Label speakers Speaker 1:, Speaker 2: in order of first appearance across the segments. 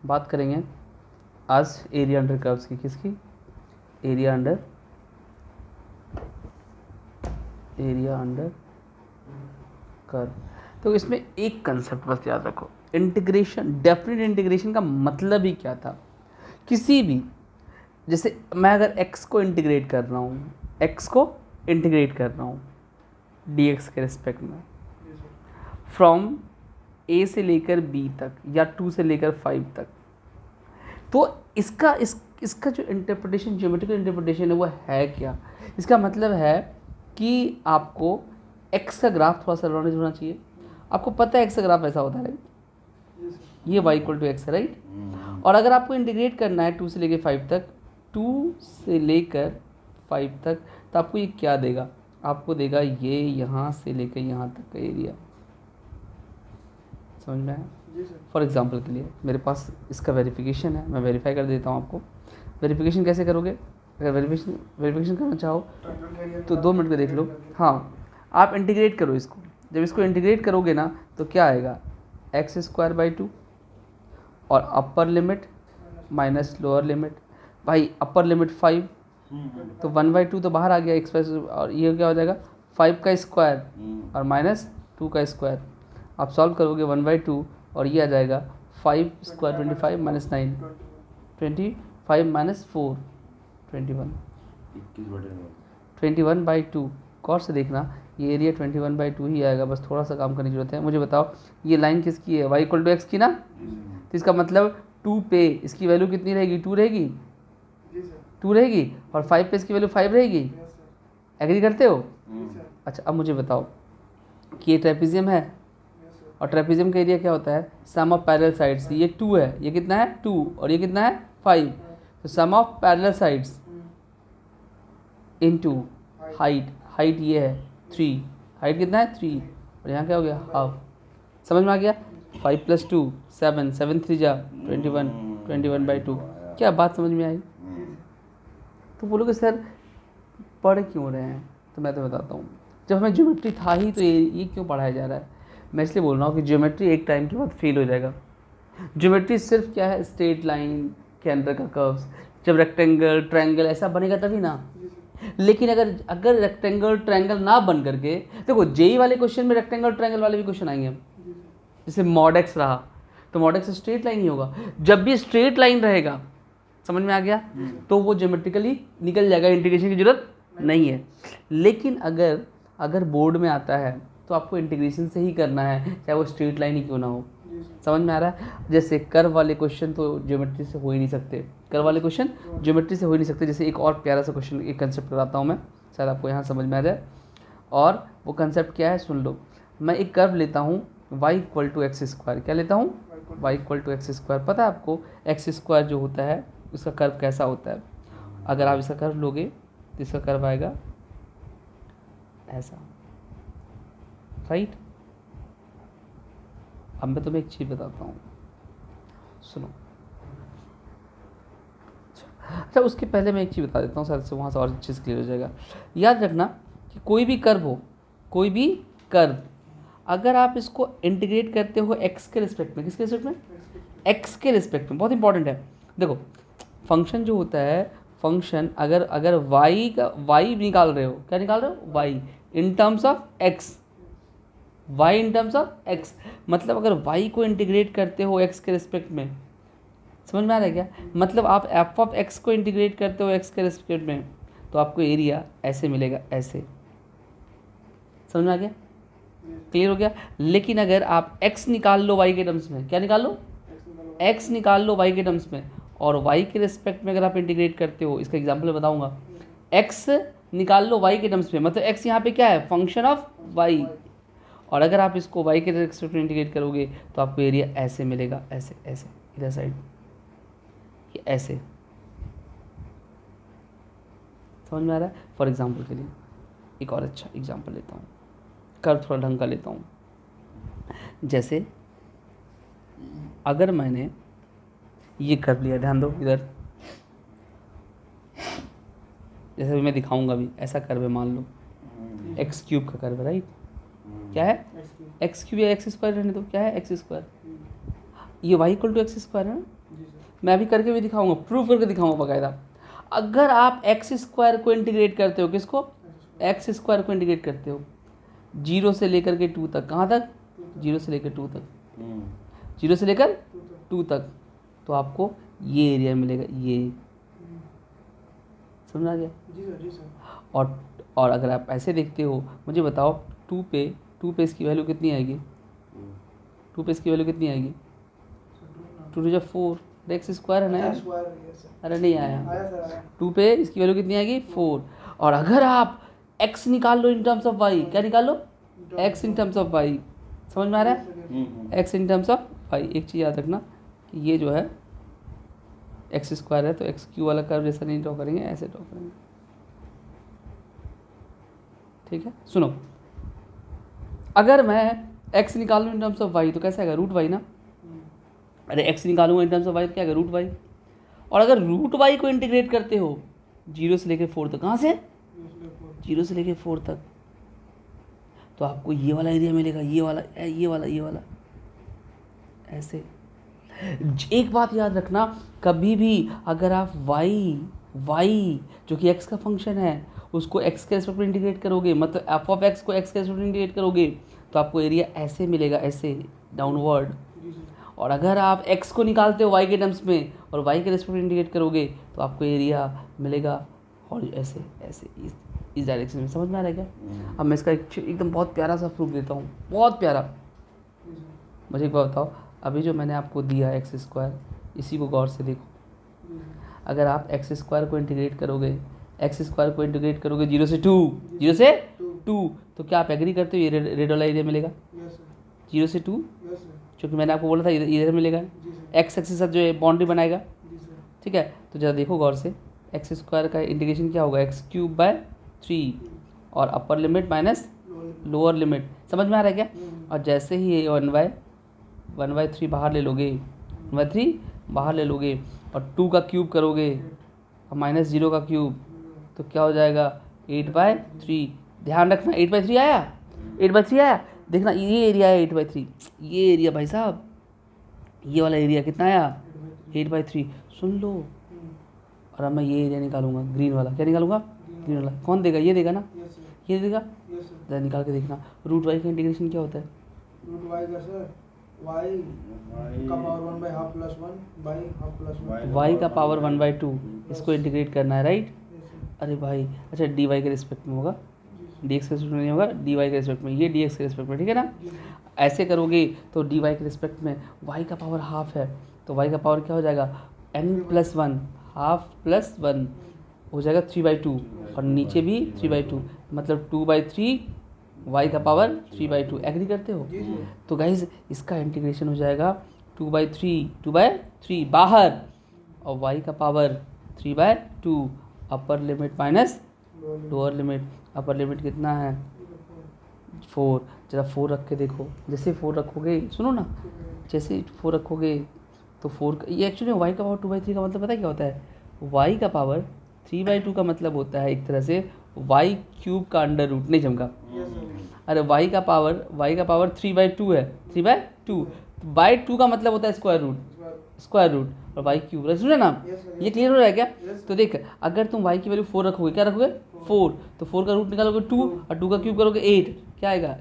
Speaker 1: बात करेंगे आज एरिया अंडर कर्व्स की। किसकी? Area under curve. तो इसमें एक कंसेप्ट बस याद रखो, इंटीग्रेशन, डेफिनेट इंटीग्रेशन का मतलब ही क्या था। किसी भी, जैसे मैं अगर x को इंटीग्रेट कर रहा हूँ, dx के रिस्पेक्ट में, फ्रॉम a से लेकर b तक या 2 से लेकर 5 तक, तो इसका जो इंटरप्रिटेशन, ज्योमेट्रिकल इंटरप्रिटेशन है वो है क्या? इसका मतलब है कि आपको x का ग्राफ थोड़ा सा नॉलेज होना चाहिए। आपको पता है x का ग्राफ ऐसा होता है, राइट? ये y इक्वल टू एक्स है, राइट? और अगर आपको इंटीग्रेट करना है 2 से लेकर 5 तक, 2 से लेकर 5 तक, तो आपको ये क्या देगा? आपको देगा ये यहाँ से लेकर यहाँ तक का एरिया। समझ में आया? फॉर एग्जांपल के लिए मेरे पास इसका वेरिफिकेशन है, मैं वेरीफाई कर देता हूँ आपको। वेरिफिकेशन कैसे करोगे? अगर वेरिफिकेशन करना चाहो तो 2 मिनट में देख लो। हाँ, आप इंटीग्रेट करो इसको। जब इसको इंटीग्रेट करोगे ना तो क्या आएगा? x² 2 और upper limit minus lower limit. भाई अपर लिमिट 5, तो 1/2 तो बाहर आ गया एक्स, और ये क्या हो जाएगा? 5 का स्क्वायर और माइनस 2 का स्क्वायर। आप सॉल्व करोगे 1/2 और ये आ जाएगा 5 स्क्वायर 25 माइनस 9, 25 माइनस 4 21, 21/2। गौर से देखना, ये एरिया 21/2 ही आएगा, बस थोड़ा सा काम करने की जरूरत है। मुझे बताओ ये लाइन किसकी है? y इक्वल टू एक्स की ना? तो इसका मतलब 2 पे इसकी वैल्यू कितनी रहेगी? 2 रहेगी, 2 रहेगी, और 5 पे इसकी वैल्यू 5 रहेगी। एग्री करते हो? अच्छा, अब मुझे बताओ कि ये ट्रेपेजियम है, और ट्रेपेजियम का एरिया क्या होता है? सम ऑफ पैरेलल साइड्स। ये 2 है, ये कितना है? 2, और ये कितना है? 5। तो sum of parallel sides into height ये है 3। हाइट कितना है? 3, और यहाँ क्या हो गया? हाफ। समझ में आ गया? 5 + 2 7, 7 3 जा 21, 21/2। क्या बात समझ में आई? तो बोलोगे सर पढ़ क्यों रहे हैं? तो मैं तो बताता हूँ, जब हमें ज्योमेट्री था ही तो ये क्यों पढ़ाया जा रहा है? मैं इसलिए बोल रहा हूँ कि ज्योमेट्री एक टाइम के बाद फेल हो जाएगा। ज्योमेट्री सिर्फ क्या है? स्ट्रेट लाइन के अंदर का कर्व्स। जब रेक्टेंगल, ट्रायंगल ऐसा बनेगा तभी ना। लेकिन अगर रेक्टेंगल, ट्रायंगल ना बन करके, देखो जेई वाले क्वेश्चन में रेक्टेंगल, ट्रायंगल वाले भी क्वेश्चन आएंगे। जैसे मॉड एक्स रहा तो मॉड एक्स स्ट्रेट लाइन ही होगा। जब भी स्ट्रेट लाइन रहेगा, समझ में आ गया, तो वो ज्योमेट्रिकली निकल जाएगा, इंटीग्रेशन की जरूरत नहीं है। लेकिन अगर बोर्ड में आता है तो आपको इंटीग्रेशन से ही करना है, चाहे वो स्ट्रेट लाइन ही क्यों ना हो। समझ में आ रहा है? जैसे कर्व वाले क्वेश्चन तो ज्योमेट्री से हो ही नहीं सकते, जैसे एक और प्यारा सा क्वेश्चन, एक कंसेप्ट कराता हूँ मैं, शायद आपको यहाँ समझ में आ जाए। और वो कंसेप्ट क्या है सुन लो। मैं एक कर्व लेता हूँ y इक्वल टू x²। क्या लेता हूँ? y equal to x²। पता है आपको x² जो होता है उसका कर्व कैसा होता है? अगर आप इसका कर्व लोगे तो इसका कर्व आएगा ऐसा, राइट? अब मैं तुम्हें एक चीज़ बताता हूँ, सुनो। अच्छा, उसके पहले मैं एक चीज़ बता देता हूँ, शायद से वहाँ से और चीज़ क्लियर हो जाएगा। याद रखना कि कोई भी कर्व अगर आप इसको इंटीग्रेट करते हो x के रिस्पेक्ट में, किसके रिस्पेक्ट में? x के रिस्पेक्ट में। बहुत इंपॉर्टेंट है। देखो फंक्शन जो होता है, फंक्शन अगर y निकाल रहे हो, क्या निकाल रहे हो? y in terms of x, मतलब अगर y को इंटीग्रेट करते हो x के रिस्पेक्ट में, समझ में आ रहा है क्या? मतलब आप f(x) को इंटीग्रेट करते हो x के रिस्पेक्ट में, तो आपको एरिया ऐसे मिलेगा, ऐसे। समझ में आ गया? क्लियर हो गया? लेकिन अगर आप x निकाल लो y के टर्म्स में, क्या निकाल लो? x निकाल लो y के टर्म्स में, और y के रिस्पेक्ट में अगर आप इंटीग्रेट करते हो, इसका एग्जांपल बताऊंगा। x निकाल लो y के टर्म्स में, मतलब x यहाँ पे क्या है? Function of y। और अगर आप इसको y के रिस्पेक्ट में इंटीग्रेट करोगे तो आपको एरिया ऐसे मिलेगा, ऐसे ऐसे, इधर साइड ऐसे। समझ में आ रहा है? फॉर एग्जांपल के लिए एक और अच्छा एग्जांपल लेता हूँ, कर्व थोड़ा ढंग का लेता हूँ। जैसे अगर मैंने ये कर्व लिया, ध्यान दो इधर, जैसे भी मैं दिखाऊंगा भी, ऐसा कर्व है, मान लो x³ का कर्व है, राइट? क्या है? x³ या x² रहने दो, क्या है? x²। ये y equal to x square है ना,
Speaker 2: जी सर।
Speaker 1: मैं अभी करके भी दिखाऊंगा, प्रूफ करके दिखाऊंगा बाकायदा। अगर आप एक्स स्क्वायर को इंटीग्रेट करते हो, किसको, एक्स स्क्वायर को इंटीग्रेट करते हो 0 से लेकर के 2 तक, कहाँ तक, 0 से लेकर 2 तक, 0 से लेकर 2 तक, तो आपको ये एरिया मिलेगा, ये समझ आ गया।
Speaker 2: जी सर, जी सर।
Speaker 1: और अगर आप ऐसे देखते हो, मुझे बताओ 2 पे इसकी वैल्यू कितनी आएगी, 2 पे इसकी वैल्यू कितनी आएगी, 2 टू 4, एक्स स्क्वायर है ना यार,
Speaker 2: स्क्वायर है सर।
Speaker 1: अरे नहीं आया,
Speaker 2: आया सर, आया।
Speaker 1: 2 पे इसकी वैल्यू कितनी आएगी 4। और अगर आप x निकाल लो इन टर्म्स ऑफ y, क्या निकाल लो, x in terms of y, समझ में आ रहा है, x in terms of y। एक चीज़ याद रखना कि ये जो है एक्स स्क्वायर है, तो एक्स क्यू वाला कर्व जैसा नहीं ड्रॉ करेंगे, ऐसे ड्रॉ करेंगे, ठीक है। सुनो, अगर मैं x निकालूँ इन टर्म्स ऑफ y तो कैसे आएगा, रूट वाई ना, अरे x निकालूंगा इन टर्म्स ऑफ y तो क्या आएगा, रूट वाई। और अगर रूट वाई को इंटीग्रेट करते हो 0 से लेकर 4 तक, कहाँ से, 0 से लेकर 4 तक, तो आपको ये वाला एरिया मिलेगा, ये वाला, ये वाला, ये वाला, ऐसे। एक बात याद रखना, कभी भी अगर आप y जो कि x का फंक्शन है उसको x के रेस्पेक्ट में इंटीग्रेट करोगे, मतलब f ऑफ x को x के रेस्पेक्ट में इंटीग्रेट करोगे, तो आपको एरिया ऐसे मिलेगा, ऐसे डाउनवर्ड। और अगर आप x को निकालते हो y के टर्म्स में और y के रेस्पेक्ट में इंटीग्रेट करोगे तो आपको एरिया मिलेगा और ऐसे ऐसे इस डायरेक्शन में। समझ में आ रहा है क्या। अब मैं इसका एकदम बहुत प्यारा सा प्रूफ देता हूँ, बहुत प्यारा। मुझे एक बात बताओ, अभी जो मैंने आपको दिया एक्स स्क्वायर, इसी को गौर से देखो। अगर आप एक्स स्क्वायर को इंटीग्रेट करोगे, एक्स स्क्वायर को इंटीग्रेट करोगे 0 से 2, 0 से 2, तो क्या आप एग्री करते हो ये रेड वाला एरिया मिलेगा, 0 से 2, क्योंकि मैंने आपको बोला था इधर मिलेगा, एक्स एक्सिस साथ जो है बाउंड्री बनाएगा, ठीक है। तो जरा देखो गौर से, एक्स स्क्वायर का इंटीग्रेशन क्या होगा, एक्स क्यूब बाय 3 और upper limit minus lower limit, समझ में आ रहा है क्या। और जैसे ही ये 1/3 बाहर ले लोगे, 1/3 बाहर ले लोगे और 2 का क्यूब करोगे और -0 का क्यूब, तो क्या हो जाएगा 8/3। ध्यान रखना 8/3 आया, 8/3 आया, देखना ये एरिया है 8/3, ये एरिया भाई साहब, ये वाला एरिया कितना आया 8/3, सुन लो। और अब मैं ये एरिया निकालूंगा, ग्रीन वाला, क्या निकालूंगा, ग्रीन वाला, कौन देगा, ये देगा ना, ये देगा, जरा निकाल के देखना। रूट वाई का इंटीग्रेशन क्या होता है,
Speaker 2: रूट वाई का सर y का power 1/2 plus 1 by half plus 1,
Speaker 1: y का पावर 1/2, इसको इंटीग्रेट करना है, राइट। अरे भाई अच्छा, डी वाई के रिस्पेक्ट में होगा, डी एक्स के रिस्पेक्ट में नहीं होगा, डी वाई के रिस्पेक्ट में, ये डी एक्स के रिस्पेक्ट में, ठीक है ना। ऐसे करोगे तो डी वाई के रिस्पेक्ट में y का पावर हाफ है, तो y का पावर क्या हो जाएगा n+1, हाफ प्लस 1 हो जाएगा 3/2, और नीचे भी 3/2, मतलब 2/3 y का पावर 3/2, एग्री करते हो। तो गाइज इसका इंटीग्रेशन हो जाएगा 2/3 बाहर और y का power 3/2, upper limit minus lower limit, upper limit कितना है 4, जरा 4 रख के देखो, जैसे 4 रखोगे, सुनो ना, जैसे 4 रखोगे तो 4 ये एक्चुअली y का पावर 2/3 का मतलब पता है क्या होता है, y का पावर 3/2 का मतलब होता है एक तरह से y क्यूब का अंडर रूट, नहीं जमका, अरे y का पावर 3/2 है, 3/2 बाई 2 का मतलब होता है स्क्वायर रूट और y क्यूब, सुना ना, ये क्लियर हो रहा है क्या। तो देख, अगर तुम y की वैल्यू 4 रखोगे, क्या रखोगे 4, तो 4 का रूट निकालोगे 2 और 2 का क्यूब करोगे 8, क्या आएगा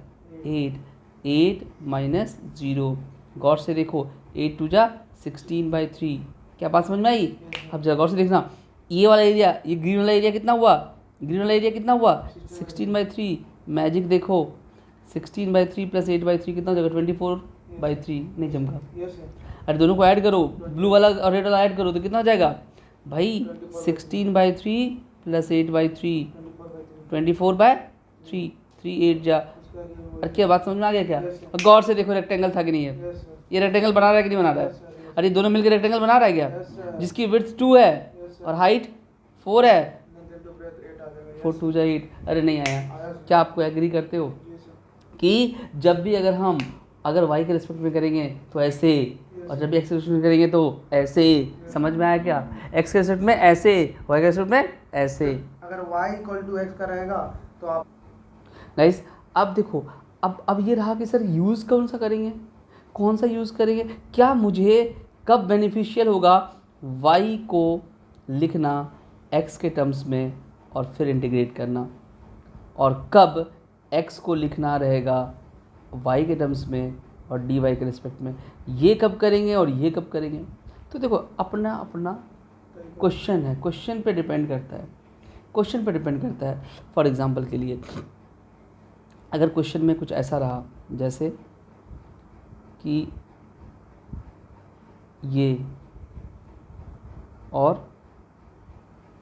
Speaker 1: 8 माइनस 0, गौर से देखो 8 2 जा 16/3, क्या बात समझ में आई। अब जरा गौर से देखना, ये वाला एरिया, ये ग्रीन वाला एरिया कितना हुआ, ग्रीन वाला एरिया कितना हुआ 16/3, मैजिक देखो 16/3 प्लस 8/3 कितना हो जाएगा 24/3, नहीं जमका। अरे दोनों को ऐड करो, ब्लू वाला और रेड वाला ऐड करो तो कितना हो जाएगा भाई 16/3 प्लस 8/3 24/3, 3 8 जा। अरे क्या बात समझ में आ गया क्या। गौर से देखो रेक्टेंगल था कि नहीं है, ये रेक्टेंगल बना रहा है कि नहीं बना रहा है, अरे दोनों मिलकर रेक्टेंगल बना रहा है क्या, जिसकी विड्थ 2 है और हाइट 4 है, 4 2 जा 8, अरे नहीं आया। क्या आपको एग्री करते हो कि जब भी अगर y के रिस्पेक्ट में करेंगे तो ऐसे, और जब भी x के रिस्पेक्ट में करेंगे तो ऐसे, समझ में आया क्या, x के रिस्पेक्ट में ऐसे, y के रिस्पेक्ट में ऐसे।
Speaker 2: अगर y = x का रहेगा तो आप
Speaker 1: गाइस अब देखो, अब ये रहा कि सर यूज़ कौन सा करेंगे, कौन सा यूज़ करेंगे, क्या मुझे कब बेनिफिशियल होगा y को लिखना x के टर्म्स में और फिर इंटीग्रेट करना, और कब x को लिखना रहेगा y के टर्म्स में और dy के रिस्पेक्ट में, ये कब करेंगे और ये कब करेंगे। तो देखो अपना अपना क्वेश्चन है, क्वेश्चन पे डिपेंड करता है, क्वेश्चन पे डिपेंड करता है। फॉर एग्जांपल के लिए अगर क्वेश्चन में कुछ ऐसा रहा जैसे कि ये और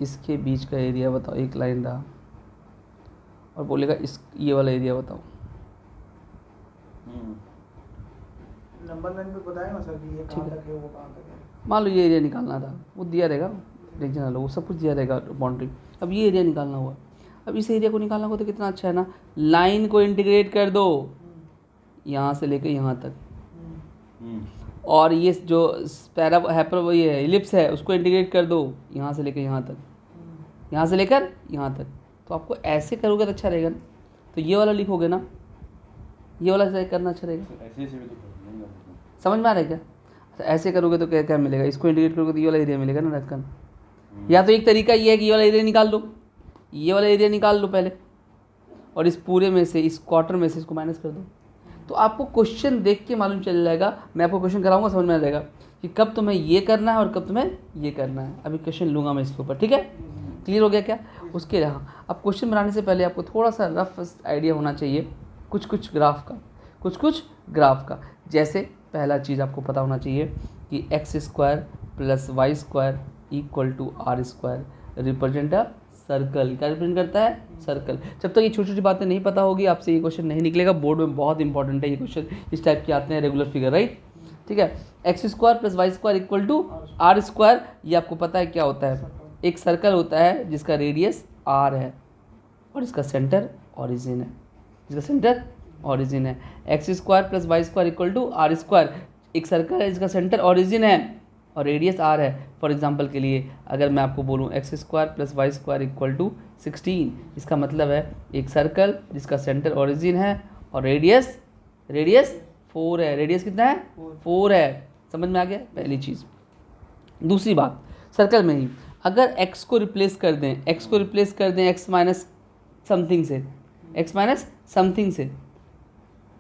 Speaker 1: इसके बीच का एरिया बताओ, एक लाइन रहा और बोलेगा इस ये वाला एरिया बताओ।
Speaker 2: नंबर लाइन पे बताया ना सर कि ये कहाँ तक है वो कहाँ तक है।
Speaker 1: मान लो ये एरिया निकालना था, वो दिया रहेगा, टेंशन ना लो, वो सब कुछ दिया रहेगा बाउंड्री। अब ये एरिया निकालना हुआ, अब इस एरिया को निकालना हुआ तो कितना अच्छा है ना, लाइन को इंटीग्रेट कर दो यहाँ से लेके यहाँ तक, और ये जो पैरा हैपर वो ये इलिप्स है उसको इंटीग्रेट कर दो यहाँ से लेकर यहाँ तक, यहाँ से लेकर यहाँ तक। तो आपको ऐसे करोगे तो अच्छा रहेगा ना, तो ये वाला लिखोगे ना, ये वाला करना अच्छा रहेगा।
Speaker 3: ऐसे भी तो
Speaker 1: समझ में आ रहा है क्या। अच्छा ऐसे करोगे तो क्या क्या मिलेगा, इसको इंटीग्रेट करोगे तो ये वाला एरिया मिलेगा ना ढक्कन। या तो एक तरीका ये है कि ये वाला एरिया निकाल लो, ये वाला एरिया निकाल लो पहले, और इस पूरे में से इस क्वार्टर में से इसको माइनस कर दो। तो आपको क्वेश्चन देख के मालूम चल जाएगा, मैं आपको क्वेश्चन कराऊंगा समझ में आ जाएगा कि कब तुम्हें ये करना है और कब तुम्हें ये करना है। अभी क्वेश्चन लूँगा मैं इसके ऊपर, ठीक है, क्लियर हो गया क्या। उसके हाँ, अब क्वेश्चन बनाने से पहले आपको थोड़ा सा रफ आइडिया होना चाहिए कुछ कुछ ग्राफ का। जैसे पहला चीज़ आपको पता होना चाहिए कि x² + y² = r² represent a circle. क्या रिप्रेजेंट करता है, सर्कल। जब तक ये छोटी छोटी बातें नहीं पता होगी आपसे ये क्वेश्चन नहीं निकलेगा, बोर्ड में बहुत इंपॉर्टेंट है ये क्वेश्चन, इस टाइप के आते हैं रेगुलर फिगर, राइट, ठीक है। x² + y² = r², ये आपको पता है क्या होता है, एक सर्कल होता है जिसका रेडियस r है और इसका सेंटर ओरिजिन है, x² + y² = r², एक सर्कल है जिसका सेंटर ओरिजिन है और रेडियस r है। फॉर एग्जांपल के लिए अगर मैं आपको बोलूँ x² + y² = 16, इसका मतलब है एक सर्कल जिसका सेंटर ओरिजिन है और रेडियस 4 है। रेडियस कितना है, 4 है। समझ में आ गया पहली चीज़। दूसरी बात, सर्कल में ही अगर x को रिप्लेस कर दें x माइनस समथिंग से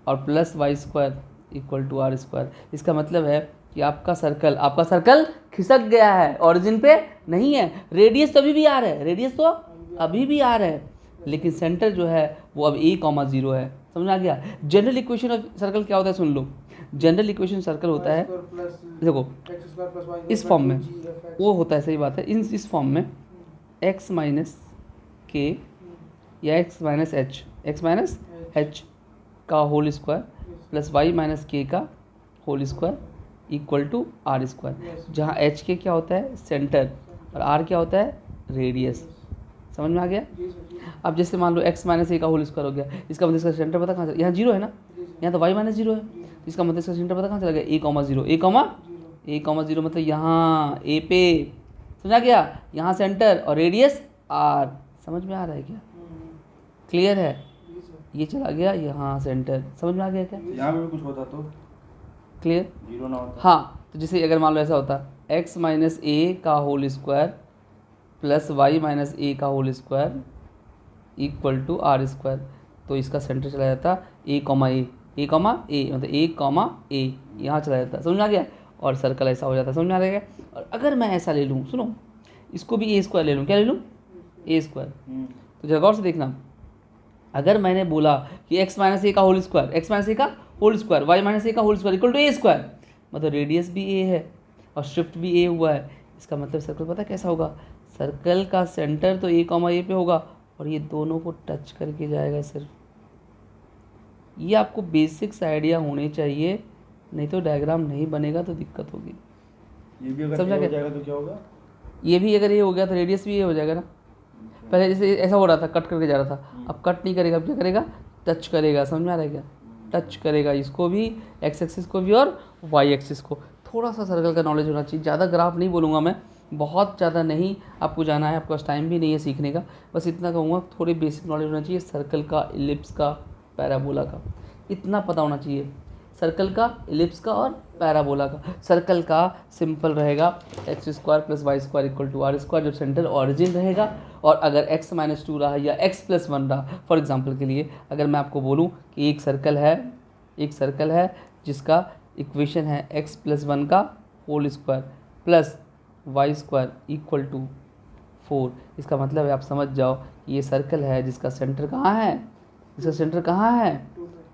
Speaker 1: और प्लस y² = r², इसका मतलब है कि आपका सर्कल खिसक गया है, ओरिजिन पे नहीं है। रेडियस तो अभी भी आ रहा है, लेकिन सेंटर जो है वो अब a,0 है। समझ में आ गया। जनरल इक्वेशन ऑफ सर्कल क्या होता है, सुन लो। जनरल इक्वेशन सर्कल होता है, देखो इस फॉर्म में वो होता है, सही बात है, इस फॉर्म में x - k या x - h का whole square plus y - k का होल स्क्वायर = r², जहाँ h के क्या होता है, सेंटर, और r क्या होता है, रेडियस। समझ में आ गया। अब जैसे मान लो x - a का होल स्क्वायर हो गया, इसका मतलब इसका सेंटर पता कहाँ चला, यहाँ 0 है ना, यहाँ तो y - 0 है, इसका मतलब इसका सेंटर पता कहाँ चला गया, a,0 मतलब यहाँ a पे। समझा गया, यहाँ सेंटर और रेडियस r। समझ में आ रहा है क्या, क्लियर है। ये चला गया यहाँ सेंटर, समझ में आ गया क्या।
Speaker 3: यहाँ पे भी कुछ होता तो
Speaker 1: क्लियर,
Speaker 3: 0 ना होता।
Speaker 1: हाँ। तो जैसे अगर मान लो ऐसा होता x - a का whole square plus y - a का होल स्क्वायर = r², तो इसका सेंटर चला जाता a, मतलब a, यहाँ चला जाता। समझ में आ गया, और सर्कल ऐसा हो जाता। समझ में आ गया। और अगर मैं ऐसा ले लूँ, सुनो, इसको भी a² ले लूँ, क्या ले लूँ, a²। तो जरा गौर से देखना, अगर मैंने बोला कि x - a का होल स्क्वायर y - a का होल स्क्वायर = a², मतलब रेडियस भी a है और शिफ्ट भी a हुआ है। इसका मतलब सर्कल पता कैसा होगा, सर्कल का सेंटर तो a, a पे होगा और ये दोनों को टच करके जाएगा सिर्फ। ये आपको बेसिक्स आइडिया होने चाहिए, नहीं तो डायग्राम नहीं बनेगा तो दिक्कत होगी।
Speaker 3: ये भी अगर
Speaker 1: समझा
Speaker 3: हो
Speaker 1: क्या?
Speaker 3: जाएगा तो क्या होगा,
Speaker 1: ये भी अगर ये हो गया तो रेडियस भी ये हो जाएगा ना। पहले जैसे ऐसा हो रहा था, कट करके जा रहा था, अब कट नहीं करेगा, अब क्या करेगा, टच करेगा। समझ में आ रहा है क्या, टच करेगा इसको भी, x एक्सिस को भी और y एक्सिस को। थोड़ा सा सर्कल का नॉलेज होना चाहिए, ज़्यादा ग्राफ नहीं बोलूँगा मैं, बहुत ज़्यादा नहीं आपको जाना है, आपके पास टाइम भी नहीं है सीखने का, बस इतना कहूँगा थोड़ी बेसिक नॉलेज होना चाहिए सर्कल का, इलिप्स का, पैराबोला का, इतना पता होना चाहिए। सर्कल का, इलिप्स का और पैराबोला का। सर्कल का सिंपल रहेगा x square plus y square equal to r square, जो सेंटर ऑरिजिन रहेगा। और अगर x माइनस 2 रहा या x प्लस 1 रहा, फॉर एग्जांपल के लिए अगर मैं आपको बोलूं कि एक सर्कल है जिसका इक्वेशन है x प्लस 1 का whole square plus y square equal to 4, इसका मतलब है आप समझ जाओ कि ये सर्कल है जिसका सेंटर कहाँ है, इसका सेंटर कहाँ है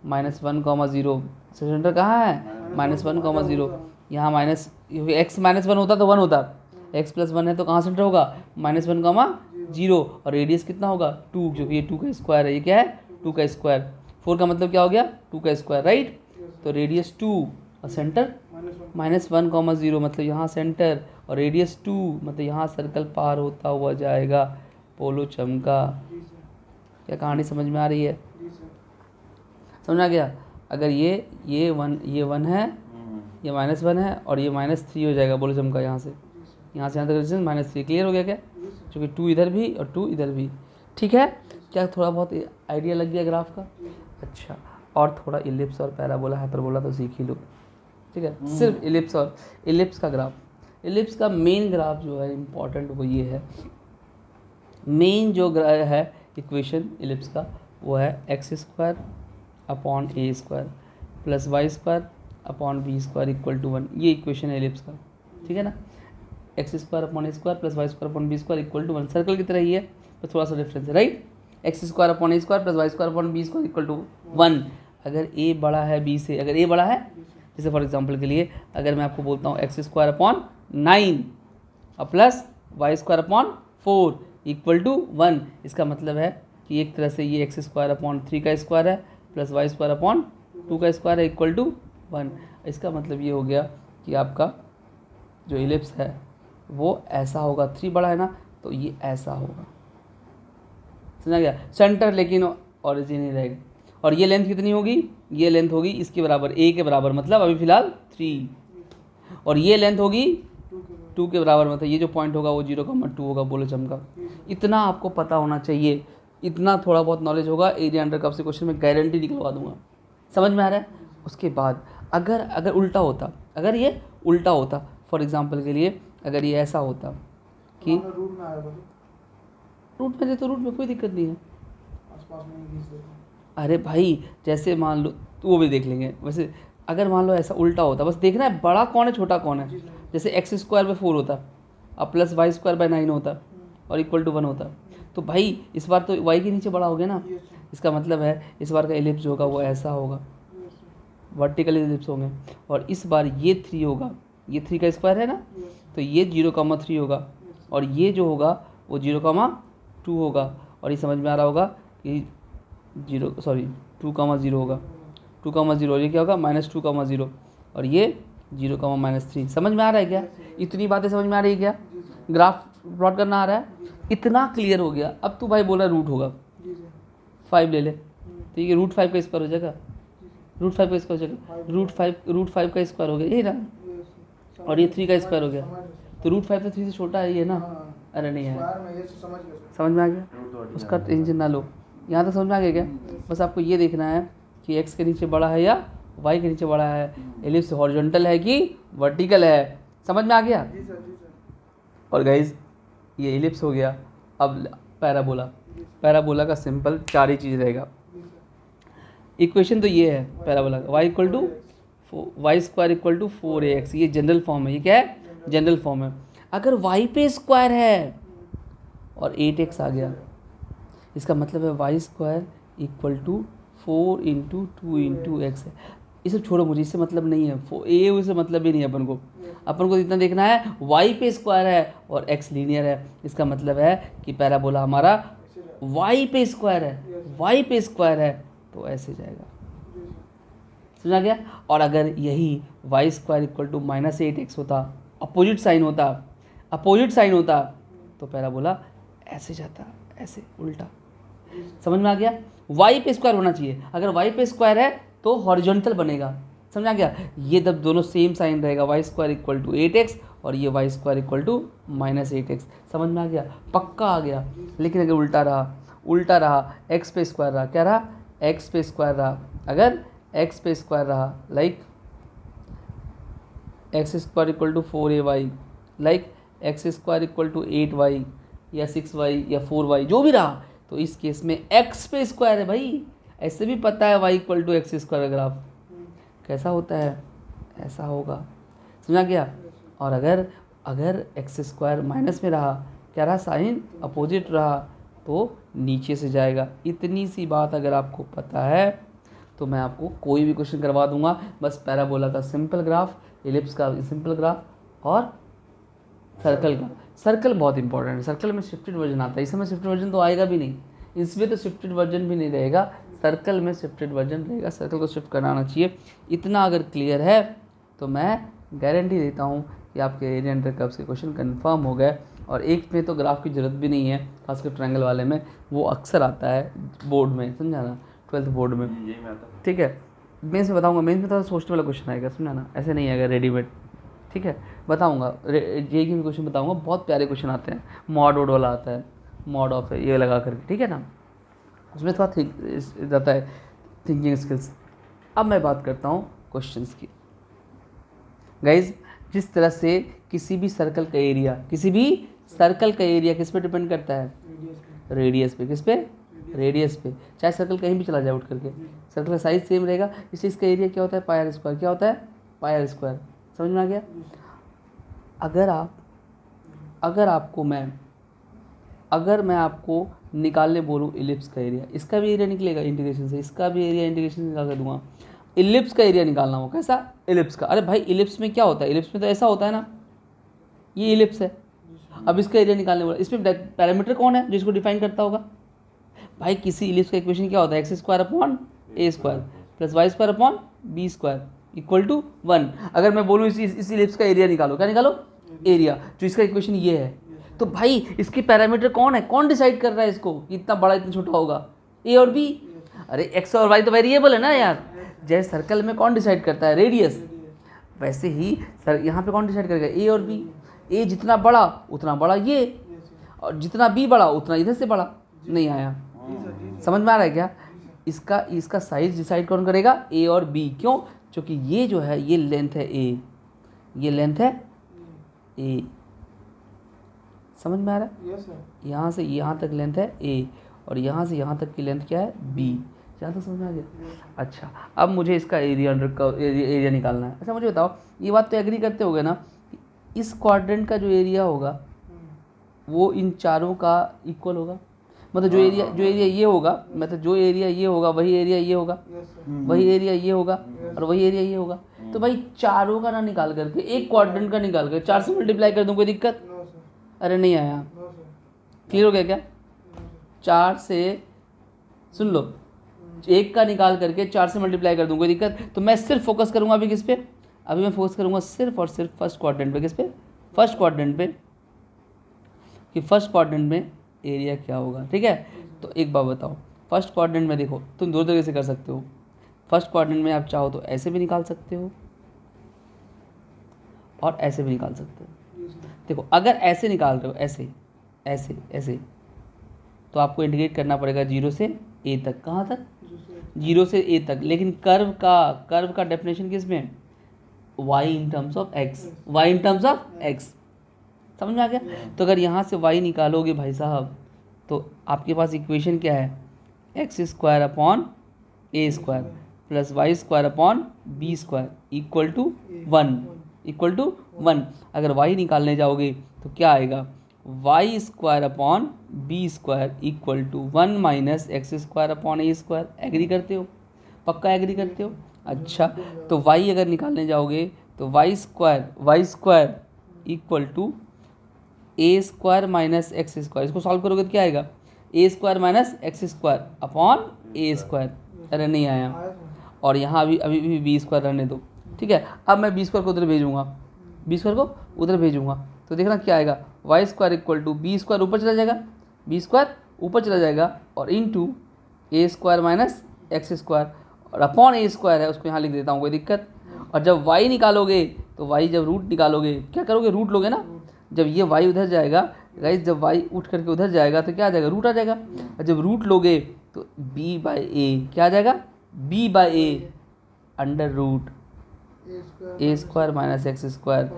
Speaker 1: -1,0, सेंटर कहाँ है -1,0। यहाँ माइनस x -1 होता तो 1 होता, x प्लस 1 है तो कहाँ सेंटर होगा -1,0 और रेडियस कितना होगा 2, क्योंकि ये 2 का स्क्वायर है, ये क्या है 2 का स्क्वायर। 4 का मतलब क्या हो गया 2 का स्क्वायर, राइट। तो रेडियस 2 और सेंटर -1,0, मतलब यहाँ सेंटर और रेडियस 2, मतलब यहाँ सर्कल पार होता हुआ जाएगा। पोलो चमका। क्या कहानी समझ में आ रही है? समझ आ गया? अगर ये 1 है, ये -1 है और ये -3 हो जाएगा पोलो चमका, यहाँ से यहाँ तक डिस्टेंस -3। क्लियर हो गया क्या? क्योंकि 2 इधर भी और 2 इधर भी। ठीक है, क्या थोड़ा बहुत आइडिया लग गया ग्राफ का? अच्छा, और थोड़ा इलिप्स और पैराबोला हाइपरबोला तो सीख ही लो। ठीक है, सिर्फ इलिप्स का ग्राफ, इलिप्स का मेन ग्राफ जो है इम्पॉर्टेंट वो ये है, मेन जो है इक्वेशन इलिप्स का वो है x² upon a² plus y² upon b² equal to 1। ये इक्वेशन है इलिप्स का, ठीक है ना। x² upon a² plus y² upon b² equal to 1, circle की तरह ही है तो थोड़ा सा डिफरेंस है, right. x² upon a² plus y² upon b² equal to 1। अगर a बड़ा है b से, अगर a बड़ा है, जैसे फॉर एग्जांपल के लिए अगर मैं आपको बोलता हूँ x² अपॉन 9 और plus y² upon 4 equal to 1, इसका मतलब है कि एक तरह से ये x² अपॉन 3 का स्क्वायर है प्लस y² अपॉन 2 का स्क्वायर है इक्वल टू 1। इसका मतलब ये हो गया कि आपका जो इलिप्स है वो ऐसा होगा, 3 बड़ा है ना तो ये ऐसा होगा, समझा गया। सेंटर लेकिन ऑरिजिन ही रहेगा। और ये लेंथ कितनी होगी? ये लेंथ होगी इसके बराबर, a के बराबर, मतलब अभी फिलहाल 3। और ये लेंथ होगी 2 के बराबर, मतलब ये जो पॉइंट होगा वो 0,2 होगा बोलो चमका। इतना आपको पता होना चाहिए, इतना थोड़ा बहुत नॉलेज होगा, एरिया अंडर कर्व से क्वेश्चन में गारंटी निकलवा दूंगा। समझ में आ रहा है? उसके बाद अगर उल्टा होता, अगर ये उल्टा होता, फॉर एग्जांपल के लिए अगर ये ऐसा होता कि
Speaker 2: रूट में आया था,
Speaker 1: रूट में, तो रूट में कोई दिक्कत नहीं है।
Speaker 2: आसपास में ही खींच देता।
Speaker 1: अरे भाई जैसे मान लो, तो वो भी देख लेंगे। वैसे अगर मान लो ऐसा उल्टा होता, बस देखना है बड़ा कौन है छोटा कौन है। जैसे x² बाई 4 होता और प्लस y² बाई 9 होता और इक्वल टू 1 होता, तो भाई इस बार तो y के नीचे बड़ा हो गया ना। इसका मतलब है इस बार का इलिप्स होगा वो ऐसा होगा, वर्टिकल इलिप्स होंगे। और इस बार ये 3 होगा, ये 3 का स्क्वायर है ना, तो ये 0,3 होगा और ये जो होगा वो 0,2 होगा। और ये समझ में आ रहा होगा कि 2,0 होगा, 2,0 और ये क्या होगा -2,0 और ये 0,-3। समझ में आ रहा है क्या? इतनी बातें समझ में आ रही है क्या? ग्राफ प्लॉट करना आ रहा है? इतना क्लियर हो गया। अब तू भाई बोला रूट होगा, 5 ले ले, ठीक है, √5 का स्क्वायर हो जाएगा, √5 का स्क्वायर हो जाएगा, √5 का स्क्वायर हो गया ये ना, और ये 3 का स्क्वायर हो गया, तो √5 तो 3 से छोटा है ये ना। अरे नहीं है, समझ में आ गया? उसका टेंशन ना लो, यहाँ तक समझ में आ गया क्या? बस आपको ये देखना है कि x के नीचे बड़ा है या y के नीचे बड़ा है, एलिप्स हॉरिजॉन्टल है कि वर्टिकल है। समझ में आ गया? और गाइज ये एलिप्स हो गया। अब पैराबोला का सिंपल 4 ही चीज़ रहेगा। इक्वेशन तो ये है पैराबोला का, y equal to y² equal to 4ax, ये जनरल फॉर्म है। ये क्या है? जनरल फॉर्म है। अगर y पे स्क्वायर है और 8x आ गया, इसका मतलब है y² इक्वल टू 4 × 2 × x है। ये सब छोड़ो, मुझे इससे मतलब नहीं है, ए से मतलब ही नहीं है अपन को इतना देखना है y पे स्क्वायर है और x लीनियर है। इसका मतलब है कि पैराबोला हमारा y पे स्क्वायर है, तो ऐसे जाएगा। समझा गया? और अगर यही y² इक्वल टू -8x होता, अपोजिट साइन होता तो पैराबोला ऐसे जाता, ऐसे उल्टा। समझ में आ गया? y पे स्क्वायर होना चाहिए, अगर y पे स्क्वायर है तो हॉरिजॉन्टल बनेगा। समझ आ गया? ये जब दोनों सेम साइन रहेगा, y² इक्वल टू 8x और ये y² इक्वल टू -8x। समझ में आ गया? पक्का आ गया। लेकिन अगर उल्टा रहा, x पे स्क्वायर रहा, क्या रहा? x पे स्क्वायर रहा। अगर एक्स पे स्क्वायर रहा, like x square equal to 4ay, like x square equal to 8y या 6y या 4y, जो भी रहा, तो इस केस में एक्स पे स्क्वायर है भाई। ऐसे भी पता है y equal to x square का ग्राफ कैसा होता है, ऐसा होगा, समझा गया। और अगर एक्स स्क्वायर माइनस में रहा, क्या रहा, साइन अपोजिट रहा, तो नीचे से जाएगा। इतनी सी बात अगर आपको पता है तो मैं आपको कोई भी क्वेश्चन करवा दूंगा। बस पैराबोला का सिंपल ग्राफ, एलिप्स का सिंपल ग्राफ और सर्कल का। सर्कल बहुत इंपॉर्टेंट है, सर्कल में शिफ्टेड वर्जन आता है, इस समय शिफ्टेड वर्जन तो आएगा भी नहीं, इसमें तो शिफ्टेड वर्जन भी नहीं रहेगा, सर्कल में शिफ्टेड वर्जन रहेगा। सर्कल को शिफ्ट करना आना चाहिए। इतना अगर क्लियर है तो मैं गारंटी देता हूँ कि आपके एरिया अंडर कर्व्स के क्वेश्चन कंफर्म हो गए। और एक में तो ग्राफ की ज़रूरत भी नहीं है, खासकर ट्रायंगल वाले में, वो अक्सर आता है बोर्ड में, समझाना 12th बोर्ड में,
Speaker 3: यही में आता है।
Speaker 1: ठीक है। मेंस में बताऊंगा, मेंस में थोड़ा सोचने वाला क्वेश्चन आएगा, समझाना, ऐसे नहीं आएगा रेडीमेड, ठीक है। बताऊंगा जे की भी क्वेश्चन बताऊंगा, बहुत प्यारे क्वेश्चन आते हैं, मॉड वोड वाला आता है, मॉड ऑफ ये लगा करके, ठीक है ना, उसमें थोड़ा रहता है थिंकिंग स्किल्स। अब मैं बात करता हूँ क्वेश्चंस की। गाइज, जिस तरह से किसी भी सर्कल का एरिया किस पे डिपेंड करता है, रेडियस पे। किस पे, रेडियस पे। चाहे सर्कल कहीं भी चला जाए उठ करके, सर्कल का साइज सेम रहेगा, इसलिए इसका एरिया क्या होता है, पाई आर स्क्वायर। क्या होता है, पाई आर स्क्वायर। समझ में आ गया। अगर मैं आपको निकालने बोलूँ इलिप्स का एरिया, इसका भी एरिया निकलेगा इंटीग्रेशन से, इसका भी एरिया इंटीग्रेशन से निकाल कर दूंगा। इलिप्स का एरिया निकालना हो, कैसा, इलिप्स का। अरे भाई इलिप्स में क्या होता है, इलिप्स में तो ऐसा होता है ना, ये इलिप्स है। अब इसका एरिया निकालने बोला, इसमें पैरामीटर कौन है जो इसको डिफाइन करता होगा। भाई किसी इलिप्स का इक्वेशन क्या होता है, x square upon a square plus y square upon b square equal to 1। अगर मैं बोलूँ इस इलिप्स का एरिया निकालो, क्या निकालो, एरिया, जो इसका इक्वेशन ये है, तो भाई इसके पैरामीटर कौन है, कौन डिसाइड कर रहा है इसको कि इतना बड़ा इतना छोटा होगा, ए और बी। अरे एक्स और वाई तो वेरिएबल है ना यार। जैसे सर्कल में कौन डिसाइड करता है, रेडियस, वैसे ही सर यहाँ पे कौन डिसाइड करेगा, ए और बी। ए जितना बड़ा उतना बड़ा ये, और जितना बी बड़ा उतना इधर से बड़ा। नहीं आया, समझ में आ रहा है क्या। इसका साइज डिसाइड कौन करेगा, ए और बी। क्यों, क्योंकि ये जो है ये लेंथ है ए, ये लेंथ है ए। समझ में आ रहा है।
Speaker 2: Yes sir.
Speaker 1: यहाँ से यहाँ तक लेंथ है ए, और यहाँ से यहाँ तक की लेंथ क्या है, बी। यहाँ तक समझ में आ गया। अच्छा, अब मुझे इसका एरिया एरिया निकालना है। अच्छा मुझे बताओ, ये बात तो एग्री करते होगे ना, इस क्वाड्रेंट का जो एरिया होगा वो इन चारों का इक्वल होगा। मतलब जो एरिया ये होगा, मतलब जो एरिया ये होगा वही एरिया ये होगा,
Speaker 2: यस सर।
Speaker 1: वही एरिया ये होगा, और वही एरिया ये होगा। तो भाई चारों का ना निकाल करके, एक क्वाड्रेंट का निकाल कर 4 से मल्टीप्लाई कर दूँ, कोई दिक्कत।
Speaker 2: No sir.
Speaker 1: अरे नहीं आया,
Speaker 2: नो सर।
Speaker 1: क्लियर हो गया क्या। 4 से, सुन लो, एक का निकाल करके 4 से मल्टीप्लाई कर दूँ, कोई दिक्कत। तो मैं सिर्फ फोकस करूँगा अभी किस पे, अभी मैं फोकस करूँगा सिर्फ और सिर्फ फर्स्ट क्वाड्रेंट पे। किस पे, फर्स्ट क्वाड्रेंट पे, कि फर्स्ट क्वाड्रेंट में एरिया क्या होगा, ठीक है। तो एक बात बताओ, फर्स्ट क्वाड्रेंट में देखो, तुम दो तरीके से कर सकते हो। फर्स्ट क्वाड्रेंट में आप चाहो तो ऐसे भी निकाल सकते हो और ऐसे भी निकाल सकते हो। देखो अगर ऐसे निकाल रहे हो, ऐसे ऐसे ऐसे, तो आपको इंडिकेट करना पड़ेगा 0 से ए तक। कहाँ तक, 0 से ए तक। लेकिन कर्व का डेफिनेशन किस में, y in terms of x, y in terms of x। समझ में आ गया। तो अगर यहाँ से y निकालोगे भाई साहब, तो आपके पास इक्वेशन क्या है, x square upon a square plus y square upon b square equal to 1। अगर y निकालने जाओगे तो क्या आएगा, y square upon b square equal to 1 minus x square upon a square. Agree करते हो, पक्का एग्री करते हो। अच्छा, तो y अगर निकालने जाओगे तो y square equal to a square minus x square. इसको सॉल्व करोगे तो क्या आएगा, a square minus x square upon a square. अरे नहीं आया। और यहाँ अभी भी बी स्क्वायर रहने दो, ठीक है। अब मैं बी स्क्वायर को उधर भेजूँगा, बी स्क्वायर को उधर भेजूँगा, तो देखना क्या आएगा, y square equal to b square ऊपर चला जाएगा, बी स्क्वायर ऊपर चला जाएगा, और into a square minus x square, और अपॉन ए स्क्वायर है उसको यहाँ लिख देता हूँ, कोई दिक्कत। और जब y निकालोगे तो y जब रूट निकालोगे, क्या करोगे, रूट लोगे ना। जब ये y उधर जाएगा गाइस, जब y उठ करके उधर जाएगा तो क्या आ जाएगा, रूट आ जाएगा। और जब रूट लोगे तो b बाई ए क्या आ जाएगा, b by a under root a square minus x square.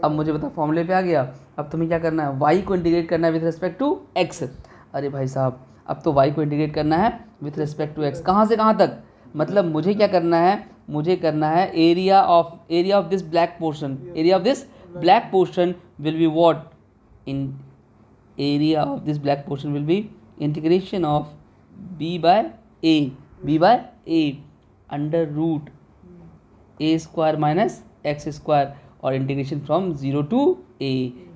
Speaker 1: अब मुझे बता फॉर्मूले पे आ गया। अब तुम्हें क्या करना है, y को इंटीग्रेट करना है विथ रिस्पेक्ट टू x। अरे भाई साहब अब तो y को इंटीग्रेट करना है विथ रिस्पेक्ट टू x। कहाँ से कहाँ तक, मतलब मुझे क्या करना है, मुझे करना है area of this black portion. Area of this black portion will be what, in area of this black portion will be integration of b by a under root a square minus x square और integration from 0 to a।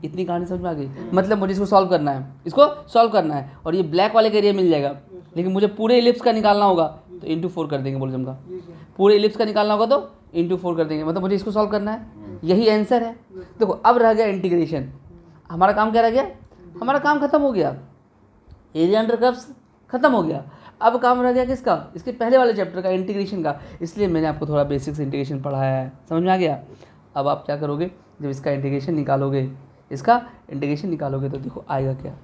Speaker 1: इतनी कहानी समझ में आ गई। मतलब मुझे इसको solve करना है, इसको सॉल्व करना है और ये ब्लैक वाले का एरिया मिल जाएगा, लेकिन मुझे पूरे इलिप्स का निकालना होगा तो इंटू 4 कर देंगे। बोल जमका पूरे इलिप्स का निकालना होगा तो इंटू 4 कर देंगे, मतलब मुझे इसको सॉल्व करना है, यही आंसर है। देखो अब रह गया इंटीग्रेशन। हमारा काम क्या रह गया, हमारा काम खत्म हो गया, एरिया अंडर कर्व्स खत्म हो गया। अब काम रह गया किसका, इसके पहले वाले चैप्टर का, इंटीग्रेशन का। इसलिए मैंने आपको थोड़ा बेसिक्स इंटीग्रेशन पढ़ाया है, समझ में आ गया। अब आप क्या करोगे, जब इसका इंटीग्रेशन निकालोगे, इसका इंटीग्रेशन निकालोगे तो देखो आएगा क्या,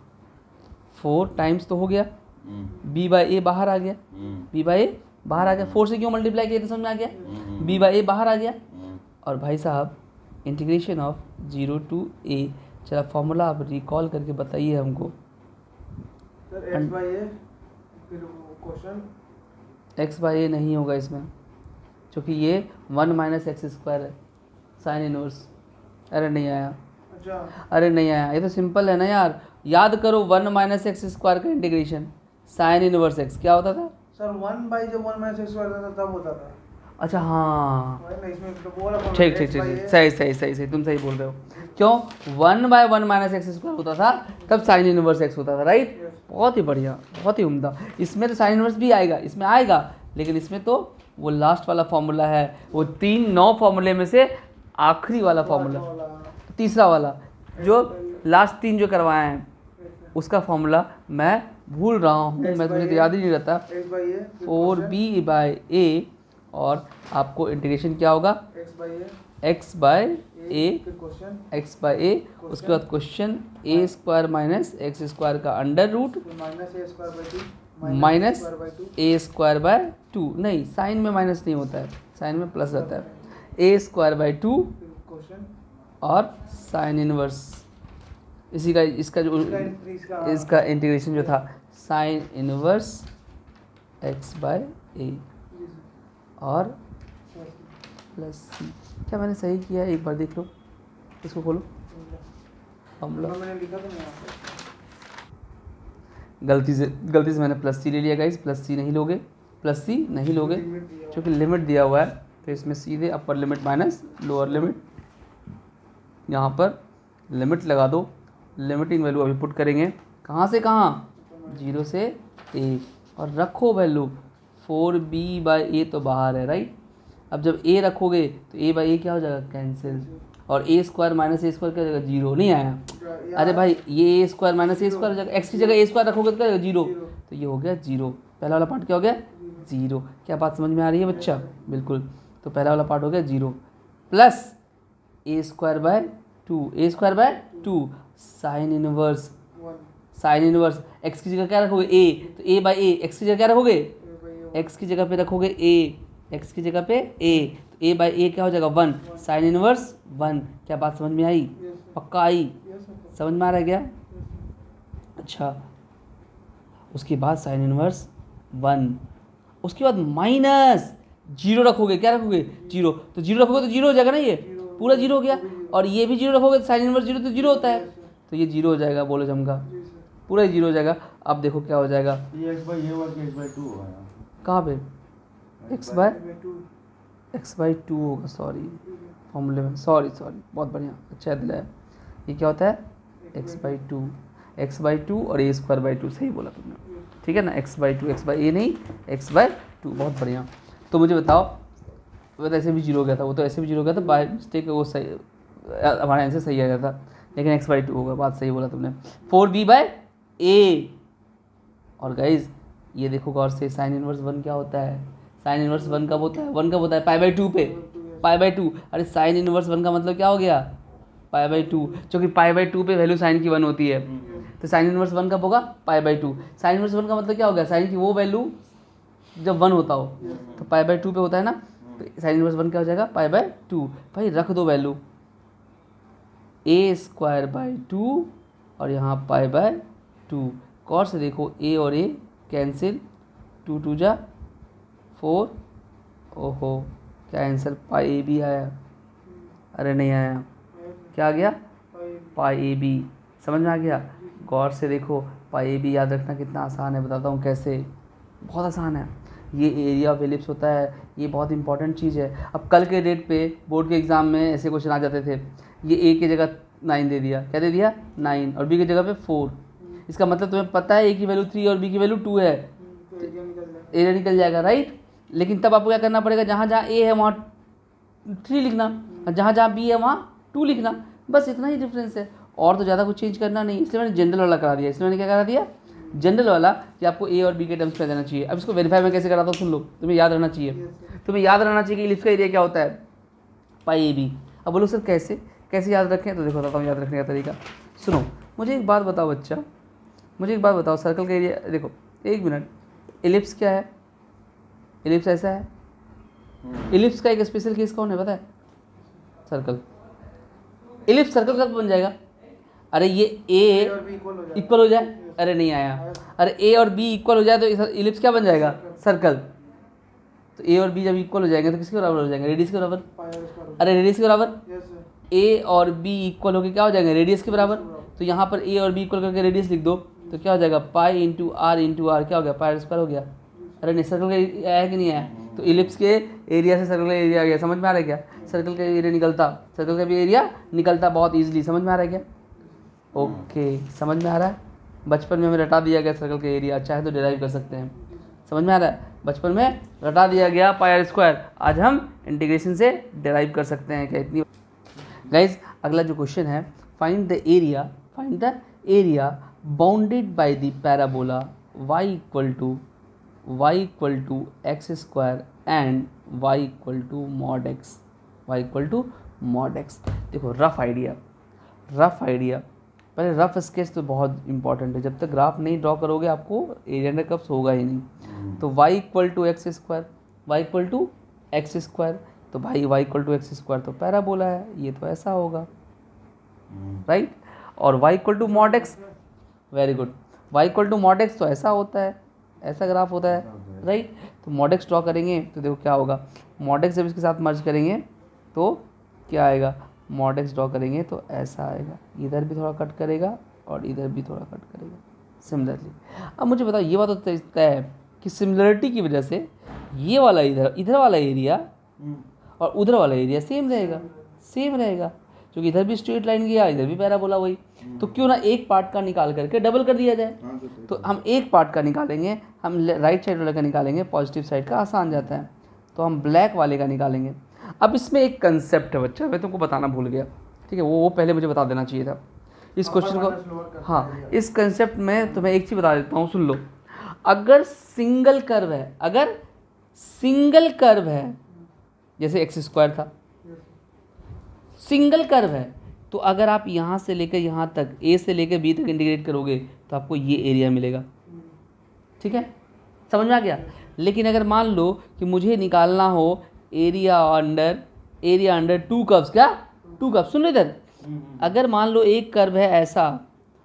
Speaker 1: 4 टाइम्स तो हो गया, b बाई ए बाहर आ गया, b बाई ए बाहर आ गया। 4 से क्यों मल्टीप्लाई किया तो समझ में आ गया, b बाई ए बाहर आ गया। और भाई साहब इंटीग्रेशन ऑफ 0 टू a, चला फॉर्मूला आप रिकॉल करके बताइए हमको।
Speaker 2: सर x बाई ए, फिर क्वेश्चन
Speaker 1: x बाई ए नहीं होगा इसमें, क्योंकि ये 1 माइनस एक्स स्क्वायर है, साइन इनवर्स। अरे नहीं आया,
Speaker 2: अच्छा
Speaker 1: अरे नहीं आया, ये तो सिंपल है ना यार। याद करो 1 माइनस एक्स स्क्वायर का इंटीग्रेशन साइन इनवर्स एक्स क्या होता था।
Speaker 2: सर 1 बाई जब 1 माइनस एक्स स्क्वायर था तब होता था।
Speaker 1: अच्छा हाँ
Speaker 2: वही ना, इसमें तो बोला कौन
Speaker 1: ठीक
Speaker 2: x
Speaker 1: ठीक ठीक
Speaker 2: बाई
Speaker 1: ठीक,
Speaker 2: ए।
Speaker 1: सही तुम सही बोल रहे हो। क्यों 1 बाय 1 माइनस एक्स स्क्वायर होता था तब साइन इनवर्स एक्स होता था, राइट। बहुत ही बढ़िया, बहुत ही उम्दा। इसमें तो साइन इनवर्स भी आएगा, इसमें आएगा, लेकिन इसमें तो वो लास्ट वाला फॉर्मूला है, वो 9 फॉर्मूले में से आखिरी वाला फॉर्मूला, तीसरा वाला, जो लास्ट 3 जो करवाए हैं उसका फॉर्मूला मैं भूल रहा हूँ, मैं मुझे तो याद ही नहीं रहता।
Speaker 2: x by a,
Speaker 1: 4b by a और आपको इंटीग्रेशन क्या होगा,
Speaker 2: x by a,
Speaker 1: x by a,
Speaker 2: फिर क्वेश्चन
Speaker 1: x बाय ए, उसके बाद question a square minus x square का अंडर रूट
Speaker 2: फिर minus a square by 2
Speaker 1: minus
Speaker 2: square by 2
Speaker 1: a square by 2। नहीं, साइन में माइनस नहीं होता है, साइन में प्लस रहता है। ए स्क्वायर बाय 2
Speaker 2: फिर क्वेश्चन
Speaker 1: और साइन इनवर्स, इसी का इसका जो इसका इंटीग्रेशन जो था साइन इनवर्स एक्स बाय ए और प्लस सी। क्या मैंने सही किया है, एक बार देख लो, इसको खोलो फॉर्मूला।
Speaker 2: मैंने लिखा तो नहीं यहाँ पे।
Speaker 1: गलती से मैंने प्लस सी ले लिया गाइस, प्लस सी नहीं लोगे, प्लस सी नहीं लोगे क्योंकि लिमिट दिया हुआ है, तो इसमें सीधे upper limit minus lower limit, यहाँ पर लिमिट लगा दो। लिमिटिंग वैल्यू अभी पुट करेंगे, कहाँ से कहाँ, 0 से a, और रखो वैल्यू 4b बाई ए तो बाहर है, राइट। अब जब a रखोगे तो a बाई ए क्या हो जाएगा, कैंसिल, और a square minus a square क्या हो जाएगा, 0 नहीं आया। अरे भाई ये a square minus a square हो जाएगा, x की जगह a स्क्वायर रखोगे तो क्या हो जाएगा, 0, तो ये हो गया 0। पहला वाला पार्ट क्या हो गया, 0। क्या बात समझ में आ रही है बच्चा, बिल्कुल। तो पहला वाला पार्ट हो गया 0 plus a square by 2 sine inverse, sine inverse x की जगह क्या रखोगे a, तो a बाई ए, x की जगह क्या रखोगे, x की जगह पे रखोगे a, x की जगह पे a, तो a बाई ए क्या हो जाएगा 1, साइन इनवर्स 1। क्या बात समझ में आई, पक्का आई, समझ में आ रहा है क्या। अच्छा उसके बाद साइन इनवर्स 1, उसके बाद माइनस 0 रखोगे, क्या रखोगे 0, तो 0 रखोगे तो 0 हो जाएगा ना, ये पूरा 0 हो गया, और ये भी 0 रखोगे तो साइन इनवर्स 0 तो 0 होता है, तो ये 0 हो जाएगा, बोलो जमका, पूरा ही 0 हो जाएगा। अब देखो क्या हो जाएगा,
Speaker 3: ये x बाई ए हुआ कि x बाई 2 हुआ यहाँ?
Speaker 1: कहाँ पे x बाई 2 होगा, सॉरी फॉर्मूले में, सॉरी बहुत बढ़िया, अच्छा याद दिलाया। ये क्या होता है x बाई 2 और a स्क्वायर बाई 2, सही बोला तुमने, ठीक है ना, x बाई 2, x बाई ए नहीं, x बाई 2, बहुत बढ़िया। तो मुझे बताओ, वो तो ऐसे भी 0 हो गया था, वो तो ऐसे भी 0 हो गया था, बाय मिस्टेक वो सही, हमारा आंसर सही आ गया था, लेकिन x बाई 2 होगा, बात सही बोला तुमने। 4b बाय ए, और गाइज ये देखो गौर से, साइन इनवर्स 1 क्या होता है, साइन इनवर्स 1 कब होता है, 1 कब होता है, पाई बाई 2 पे, पाई बाई 2। अरे साइन इनवर्स 1 का मतलब क्या हो गया, पाई बाई 2, क्योंकि पाई बाई 2 पे वैल्यू साइन की 1 होती है, तो साइन इनवर्स 1 कब होगा, पाई बाई 2। साइन इनवर्स 1 का मतलब क्या हो गया, साइन की वो वैल्यू जब 1 होता हो, तो पाई बाई 2 पे होता है ना, तो साइन इनवर्स 1 क्या हो जाएगा, पाई बाय 2। भाई रख दो वैल्यू a²/2 और यहाँ पाई बाय 2। कॉस से देखो a और a कैंसिल, 2 2 जा 4। ओहो, क्या आंसर पाई a भी आया? अरे नहीं आया, क्या आ गया, पाई a b। समझ में आ गया? गौर से देखो, पाई a b याद रखना कितना आसान है, बताता हूँ कैसे। बहुत आसान है। ये एरिया ऑफ एलिप्स होता है, ये बहुत इंपॉर्टेंट चीज़ है। अब कल के डेट पे बोर्ड के एग्ज़ाम में ऐसे क्वेश्चन आ जाते थे, ये ए की जगह 9 दे दिया, क्या दे दिया 9, और बी की जगह पे 4। इसका मतलब तुम्हें पता है ए की वैल्यू 3 और बी की वैल्यू 2 है, एरिया निकल जाएगा, राइट। लेकिन तब आपको क्या करना पड़ेगा, जहाँ जहाँ ए है वहाँ 3 लिखना, और जहाँ जहाँ बी है वहाँ 2 लिखना, बस इतना ही डिफरेंस है, और तो ज़्यादा कुछ चेंज करना नहीं। इसलिए मैंने जनरल वाला करा दिया। इसलिए मैंने क्या करा दिया, जनरल वाला, कि आपको ए और बी के टर्म्स में देना चाहिए। अब इसको वेरीफाई में कैसे कराता हूँ सुन लो, तुम्हें याद रहना चाहिए। तुम्हें याद रहना चाहिए कि इलिप्स का एरिया क्या होता है, पाई ए बी। अब बोलो सर कैसे कैसे याद रखें, तो देखो बताता हूँ याद रखने का तरीका। सुनो, मुझे एक बात बताओ बच्चा, मुझे एक बात बताओ, सर्कल का एरिया देखो, एक मिनट, इलिप्स क्या है, इलिप्स ऐसा है। इलिप्स का एक स्पेशल केस कौन है पता है, सर्कल। इलिप्स सर्कल कब बन जाएगा, अरे ये ए इक्वल हो जाए, अरे नहीं आया, अरे ए और बी इक्वल हो जाए तो इलिप्स क्या बन जाएगा, सर्कल। तो ए और बी जब इक्वल हो जाएंगे तो किसके बराबर हो जाएंगे, रेडियस के बराबर। अरे रेडियस के बराबर, ए और बी इक्वल होकर क्या हो जाएंगे, रेडियस के बराबर। तो यहाँ पर ए और बी इक्वल करके रेडियस लिख दो, तो क्या हो जाएगा, पाई इंटू आर क्या हो गया, पाई स्क्वायर हो गया। अरे नहीं, सर्कल का आया कि नहीं आया, तो इलिप्स के एरिया से सर्कल का एरिया आ गया। समझ में आ रहा है क्या, सर्कल का एरिया निकलता, सर्कल का भी एरिया निकलता बहुत ईजिली। समझ में आ रहा है क्या, ओके समझ में आ रहा है। बचपन में हमें रटा दिया गया सर्कल का एरिया, चाहे तो डिराइव कर सकते हैं। समझ में आ रहा है, बचपन में रटा दिया गया पाई आर स्क्वायर, आज हम इंटीग्रेशन से डिराइव कर सकते हैं। क्या इतनी गाइज, अगला जो क्वेश्चन है, find the area bounded by the parabola y equal to x square and y equal to mod x। देखो रफ आइडिया, पहले रफ स्केच तो बहुत इंपॉर्टेंट है। जब तक ग्राफ नहीं ड्रॉ करोगे आपको एरिया अंडर कर्व्स होगा ही नहीं। तो y equal to x square, तो भाई y equal to x square तो पैराबोला है, ये तो ऐसा होगा, राइट। और y equal to mod x, very good, y equal to mod x तो ऐसा होता है, ऐसा ग्राफ होता है, राइट। तो मॉड x ड्रॉ करेंगे तो देखो क्या होगा, मॉड x जब इसके साथ मर्ज करेंगे तो क्या आएगा, मॉड x ड्रॉ करेंगे तो ऐसा आएगा, इधर भी थोड़ा कट करेगा और इधर भी थोड़ा कट करेगा सिमिलरली। अब मुझे बताओ, ये बात तो तय है कि सिमिलरिटी की वजह से ये वाला इधर वाला एरिया और उधर वाला एरिया सेम रहेगा, क्योंकि इधर भी स्ट्रेट लाइन गया, इधर भी पैराबोला वही। तो क्यों ना एक पार्ट का निकाल करके डबल कर दिया जाए। तो हम एक पार्ट का निकालेंगे, हम राइट साइड वाले का निकालेंगे, पॉजिटिव साइड का आसान जाता है, तो हम ब्लैक वाले का निकालेंगे। अब इसमें एक कंसेप्ट है बच्चा, मैं तुमको बताना भूल गया, ठीक है, वो पहले मुझे बता देना चाहिए था इस क्वेश्चन को। हाँ, इस कंसेप्ट में तुम्हें एक चीज़ बता देता हूँ, सुन लो। अगर सिंगल कर्व है जैसे एक्स स्क्वायर था, सिंगल कर्व है, तो अगर आप यहाँ से लेकर यहाँ तक, ए से लेकर बी तक इंटीग्रेट करोगे तो आपको ये एरिया मिलेगा, ठीक है, समझ में आ गया। लेकिन अगर मान लो कि मुझे निकालना हो एरिया अंडर टू कर्व्स, क्या टू कर्व्स, सुन लो इधर, अगर मान लो एक कर्व है ऐसा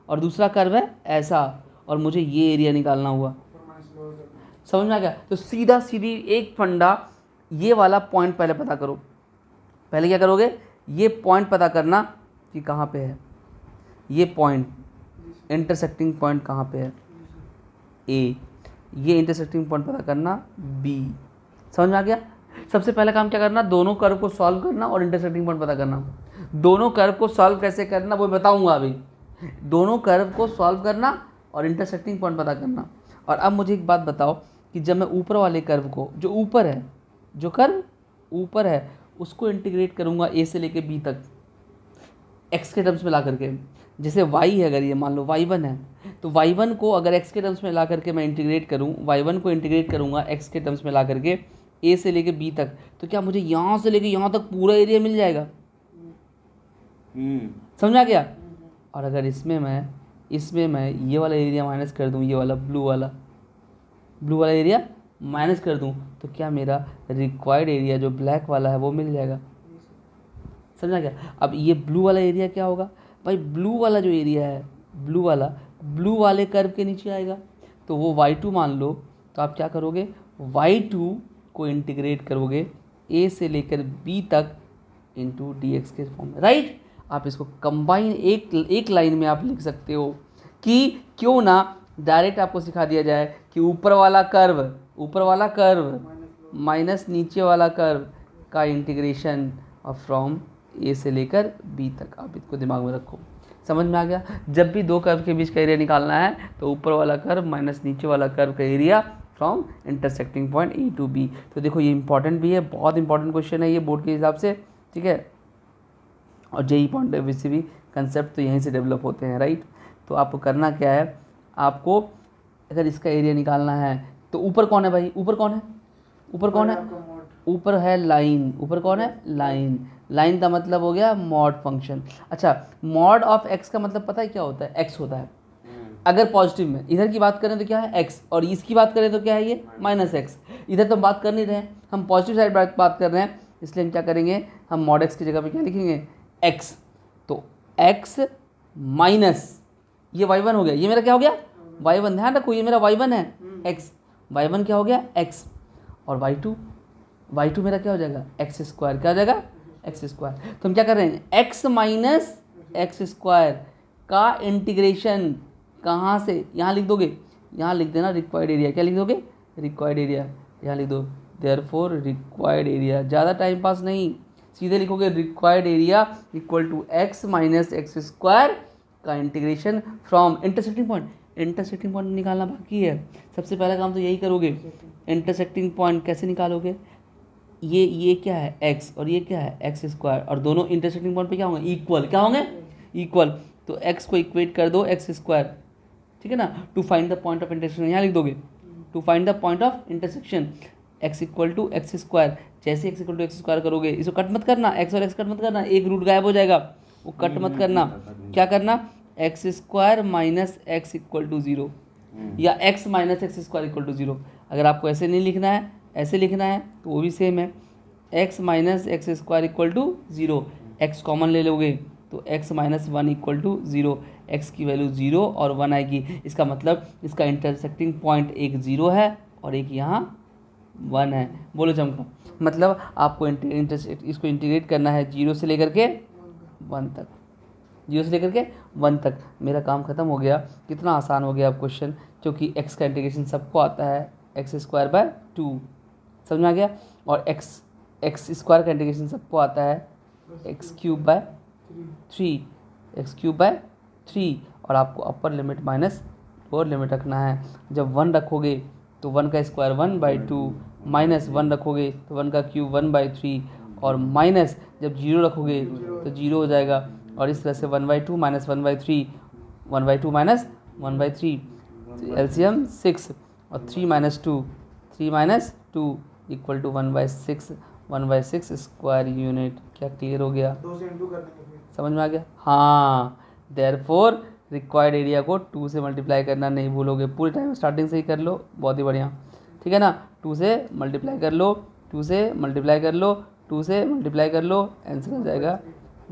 Speaker 1: और दूसरा कर्व है ऐसा, और मुझे ये एरिया निकालना हुआ, समझ में आ गया। तो सीधी एक फंडा, ये वाला पॉइंट पहले पता करो। पहले क्या करोगे, ये पॉइंट पता करना कि कहाँ पे है, ये पॉइंट इंटरसेक्टिंग पॉइंट कहाँ पे है, ए, ये इंटरसेक्टिंग पॉइंट पता करना बी। समझ में आ गया। सबसे पहला काम क्या करना, दोनों कर्व को सॉल्व करना और इंटरसेक्टिंग पॉइंट पता करना। दोनों कर्व को सॉल्व कैसे करना वो बताऊंगा अभी। दोनों कर्व को सॉल्व करना और इंटरसेक्टिंग पॉइंट पता करना। और अब मुझे एक बात बताओ कि जब मैं ऊपर वाले कर्व को, जो ऊपर है, जो कर्व ऊपर है, उसको इंटीग्रेट करूंगा ए से लेके बी तक एक्स के टर्म्स में ला करके, जैसे y है, अगर ये मान लो y1 है, तो y1 को अगर x के टर्म्स में ला करके मैं इंटीग्रेट करूँ, y1 को इंटीग्रेट करूँगा x के टर्म्स में ला करके a से लेके b तक, तो क्या मुझे यहाँ से लेके यहाँ तक पूरा एरिया मिल जाएगा। समझ आ गया। और अगर इसमें मैं ये वाला एरिया माइनस कर दूँ, ये वाला ब्लू वाला एरिया माइनस कर दूँ तो क्या मेरा रिक्वायर्ड एरिया जो ब्लैक वाला है वो मिल जाएगा। समझा क्या? अब ये ब्लू वाला एरिया क्या होगा भाई, ब्लू वाला जो एरिया है, ब्लू वाले कर्व के नीचे आएगा, तो वो y2 मान लो। तो आप क्या करोगे, y2 को इंटीग्रेट करोगे a से लेकर b तक इंटू dx के फॉर्म में, राइट। आप इसको कंबाइन एक लाइन में आप लिख सकते हो कि क्यों ना डायरेक्ट आपको सिखा दिया जाए कि ऊपर वाला कर्व माइनस नीचे वाला कर्व का इंटीग्रेशन फ्रॉम ए से लेकर बी तक। आप इसको दिमाग में रखो, समझ में आ गया। जब भी दो कर्व के बीच का एरिया निकालना है तो ऊपर वाला कर्व माइनस नीचे वाला कर्व का area from intersecting point a to b. तो देखो ये इंपॉर्टेंट भी है, बहुत इंपॉर्टेंट क्वेश्चन है ये बोर्ड के हिसाब से, ठीक है। और जेई पॉइंट ऑफ व्यू से भी कंसेप्ट तो यहीं से डेवलप होते हैं, राइट। तो आपको करना क्या है, आपको अगर इसका एरिया निकालना है तो ऊपर कौन है भाई, ऊपर कौन है, ऊपर है लाइन। ऊपर कौन है, लाइन का मतलब हो गया मॉड फंक्शन। अच्छा, मॉड ऑफ एक्स का मतलब पता है क्या होता है, एक्स होता है। अगर पॉजिटिव में इधर की बात करें तो क्या है एक्स, और इसकी बात करें तो क्या है ये माइनस एक्स। इधर तो हम बात कर नहीं रहे हैं, हम पॉजिटिव साइड बात कर रहे हैं, इसलिए हम क्या करेंगे, हम मॉड एक्स की जगह पे क्या लिखेंगे, एक्स। तो एक्स माइनस ये y1 हो गया, ये मेरा क्या हो गया y1, ध्यान रखो ये मेरा y1 है x, y1 क्या हो गया x, और y2 मेरा क्या हो जाएगा एक्स स्क्वायर, क्या हो जाएगा एक्स स्क्वायर। तो हम क्या कर रहे हैं, x माइनस एक्स स्क्वायर का इंटीग्रेशन कहाँ से, यहाँ लिख दोगे, यहाँ लिख देना रिक्वायर्ड एरिया, क्या लिख दोगे रिक्वायर्ड एरिया, यहाँ लिख दो देयरफॉर रिक्वायर्ड एरिया। ज़्यादा टाइम पास नहीं, सीधे लिखोगे required area equal to x minus x square का इंटीग्रेशन फ्रॉम इंटरसेक्टिंग पॉइंट निकालना बाकी है। सबसे पहला काम तो यही करोगे, इंटरसेक्टिंग पॉइंट कैसे निकालोगे, ये क्या है x और ये क्या है एक्स स्क्वायर, और दोनों इंटरसेक्टिंग पॉइंट पे क्या होंगे इक्वल, क्या होंगे इक्वल। तो x को इक्वेट कर दो एक्स स्क्वायर, ठीक है ना। To find the point of intersection यहाँ लिख दोगे, to find the point of intersection x equal to x square. जैसे x equal to x square करोगे, इसको कट मत करना, x और x कट मत करना, एक रूट गायब हो जाएगा, वो कट मत करना। क्या करना, x square minus x equal to 0 या x minus x square equal to 0। अगर आपको ऐसे नहीं लिखना है, ऐसे लिखना है तो वो भी सेम है, x minus x square equal to 0। x common ले लोगे तो x minus 1 equal to 0, x की वैल्यू 0 और 1 आएगी। इसका मतलब इसका इंटरसेक्टिंग पॉइंट एक 0 है और एक यहाँ 1 है। बोलो चमका, मतलब आपको इसको इंटीग्रेट करना है 0 से लेकर के 1 तक, 0 से लेकर के 1 तक। मेरा काम ख़त्म हो गया। कितना आसान हो गया अब क्वेश्चन, क्योंकि x का इंटीग्रेशन सबको आता है एक्स स्क्वायर बाय 2, समझ में आ गया। और एक्स स्क्वायर का इंटीग्रेशन सबको आता है एक्स क्यूब बाय 3, और आपको upper limit minus lower limit रखना है। जब 1 रखोगे तो 1 का स्क्वायर 1/2, माइनस 1 रखोगे तो 1 का क्यूब 1/3, और माइनस जब 0 रखोगे तो 0 हो जाएगा। और इस तरह से 1/2 माइनस 1/3, 1/2 माइनस 1/3, एलसीएम 6, और 3 minus 2 equal to 1/6 square unit. क्या क्लियर हो गया,
Speaker 2: 2 से इंटू कर देंगे फिर,
Speaker 1: समझ में आ गया। हाँ, देयरफॉर रिक्वायर्ड एरिया को 2 से मल्टीप्लाई करना नहीं भूलोगे, पूरे टाइम स्टार्टिंग से ही कर लो, बहुत ही बढ़िया, ठीक है ना। 2 से मल्टीप्लाई कर लो, 2 से मल्टीप्लाई कर लो, 2 से मल्टीप्लाई कर लो, आंसर हो जाएगा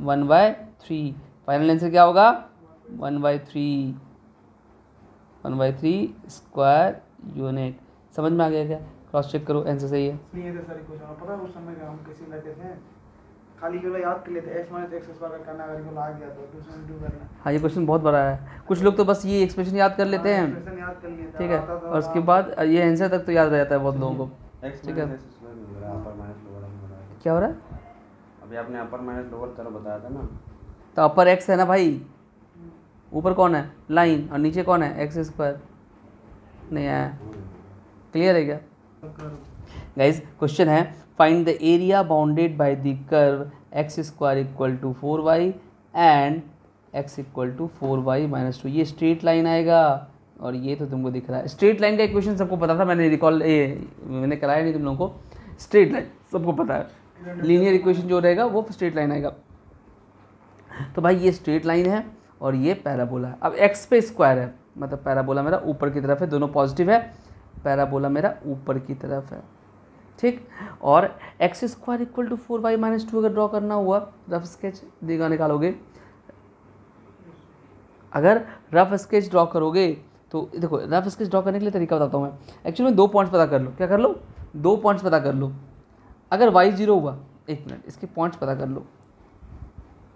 Speaker 1: 1/3। फाइनल आंसर क्या होगा 1/3 स्क्वायर यूनिट। समझ में आ गया क्या, क्रॉस चेक करो आंसर सही है।
Speaker 2: नहीं थे सारी क्वेश्चन, पता है उस समय का हम कैसे लेते थे, खाली केवल याद कर लेते x माइनस एक्स स्क्वायर करना, अगर केवल आ गया तो 2 से इंटू करना।
Speaker 1: हाँ, ये क्वेश्चन बहुत बड़ा है, कुछ लोग तो बस ये एक्सप्रेशन याद कर लेते हैं,
Speaker 2: एक्सप्रेशन याद कर लिए थे,
Speaker 1: ठीक है,
Speaker 2: आता था
Speaker 1: और उसके बाद ये आंसर तक तो याद रह जाता है बहुत लोगों को। ठीक है, क्या हो रहा है,
Speaker 3: अभी आपने अपर माइनस लोअर तरफ बताया था ना,
Speaker 1: तो अपर एक्स है ना भाई, ऊपर कौन है लाइन, और नीचे कौन है एक्स स्क्वायर, नहीं आया, क्लियर है क्या गाइस। क्वेश्चन है find the area bounded by the curve x square equal to 4y and x equal to 4y minus 2। ये स्ट्रेट लाइन आएगा, और ये तो तुमको दिख रहा है। स्ट्रेट लाइन का इक्वेशन सबको पता था, मैंने कराया नहीं तुम लोगों को। स्ट्रेट लाइन सबको पता है, लीनियर इक्वेशन जो रहेगा वो स्ट्रेट लाइन आएगा। तो भाई ये स्ट्रेट लाइन है और ये पैराबोला है। अब x पे स्क्वायर है, मतलब पैराबोला मेरा ऊपर की तरफ है, दोनों पॉजिटिव है, पैराबोला मेरा ऊपर की तरफ है, ठीक। और x square equal to 4y minus 2 अगर ड्रॉ करना हुआ, रफ स्केच देगा निकालोगे, अगर रफ स्केच ड्रॉ करोगे तो देखो रफ स्केच ड्रॉ करने के लिए तरीका बताता हूँ मैं। एक्चुअली में 2 पॉइंट्स पता कर लो, क्या कर लो, 2 पॉइंट्स पता कर लो। अगर y 0 हुआ, 1 मिनट, इसके पॉइंट्स पता कर लो,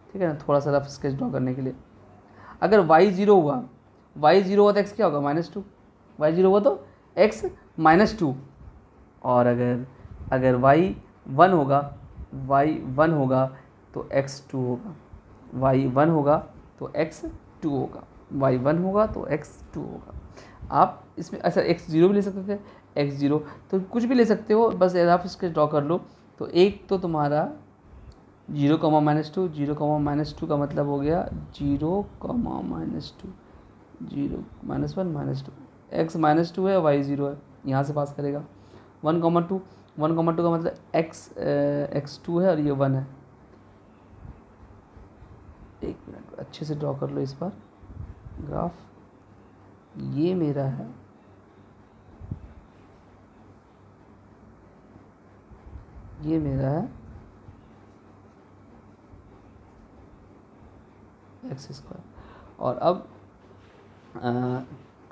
Speaker 1: ठीक है ना, थोड़ा सा रफ स्केच ड्रॉ करने के लिए। अगर y 0 हुआ, तो x क्या होगा, -2। y 0 हुआ तो x -2। और अगर y 1 होगा, तो x 2 होगा, y 1 होगा तो x 2 होगा, y 1 होगा तो x 2 होगा। आप इसमें अच्छा x 0 भी ले सकते थे, x 0 तो कुछ भी ले सकते हो, बस रफ स्केच ड्रॉ कर लो। तो एक तो तुम्हारा 0, -2, 0, -2 का मतलब हो गया 0, -2, 0, -1, -2, x -2 है, y 0 है, यहाँ से पास करेगा। 1, 2, 1, 2 का मतलब x 2 है और ये 1 है। एक मिनट, अच्छे से ड्रॉ कर लो इस बार ग्राफ। ये मेरा है, ये मेरा है एक्स स्क्वायर। और अब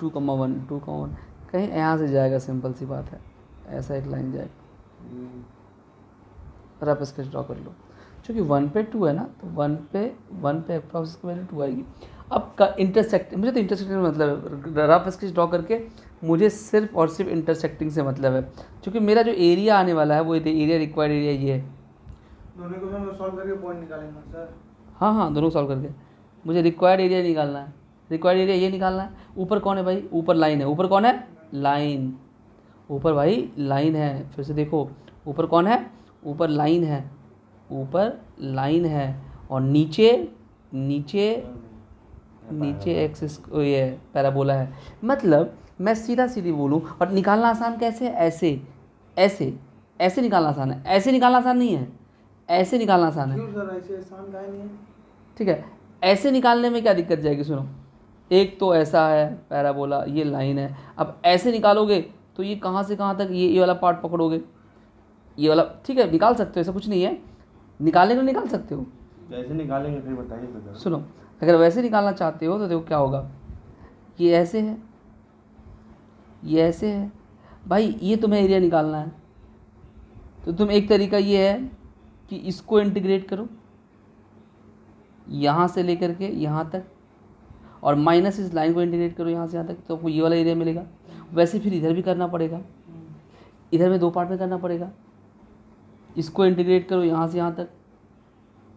Speaker 1: 2, 1 कहीं यहाँ से जाएगा, सिंपल सी बात है, ऐसा एक लाइन जाएगा, रफ स्केच ड्रॉ कर लो। क्योंकि 1 पे 2 है ना, तो 1 पे अप्रॉक्स की वैल्यू 2 आएगी। अब का इंटरसेक्ट, मुझे तो इंटरसेक्टिंग मतलब रफ स्केच ड्रॉ करके मुझे सिर्फ और सिर्फ इंटरसेक्टिंग से मतलब है, क्योंकि मेरा जो एरिया आने वाला है वो एरिया, रिक्वायर्ड एरिया ये है।
Speaker 2: दोनों को सॉल्व करके पॉइंट निकालेंगे सर।
Speaker 1: हाँ, दोनों सॉल्व करके मुझे रिक्वायर्ड एरिया निकालना है। रिक्वायर्ड एरिया ये निकालना है। ऊपर कौन है भाई, ऊपर लाइन है। ऊपर कौन है, लाइन। ऊपर भाई लाइन है, फिर से देखो, ऊपर कौन है, ऊपर लाइन है, ऊपर लाइन है। और नीचे एक्सिस ये पैराबोला है। मतलब मैं सीधी बोलूँ और निकालना आसान कैसे है, ऐसे निकालना आसान है, ऐसे निकालना आसान नहीं है, ऐसे निकालना आसान है।
Speaker 2: क्यों सर, ऐसे आसान काहे नहीं है?
Speaker 1: ठीक है, ऐसे निकालने में क्या दिक्कत जाएगी, सुनो। एक तो ऐसा है पैराबोला, ये लाइन है। अब ऐसे निकालोगे तो ये कहाँ से कहाँ तक, ये वाला पार्ट पकड़ोगे, ये वाला, ठीक है, निकाल सकते हो, ऐसा कुछ नहीं है, निकालने को निकाल सकते हो।
Speaker 3: कैसे निकालेंगे फिर बताइए तो जरा।
Speaker 1: सुनो, अगर वैसे निकालना चाहते हो तो देखो क्या होगा, ये ऐसे है, ये ऐसे है भाई, ये तुम्हें एरिया निकालना है। तो तुम एक तरीका ये है कि इसको इंटीग्रेट करो यहाँ से लेकर के यहाँ तक, और माइनस इस लाइन को इंटीग्रेट करो यहाँ से यहाँ तक, तो आपको ये वाला एरिया मिलेगा। वैसे फिर इधर भी करना पड़ेगा, इधर में 2 पार्ट में करना पड़ेगा। इसको इंटीग्रेट करो यहाँ से यहाँ तक,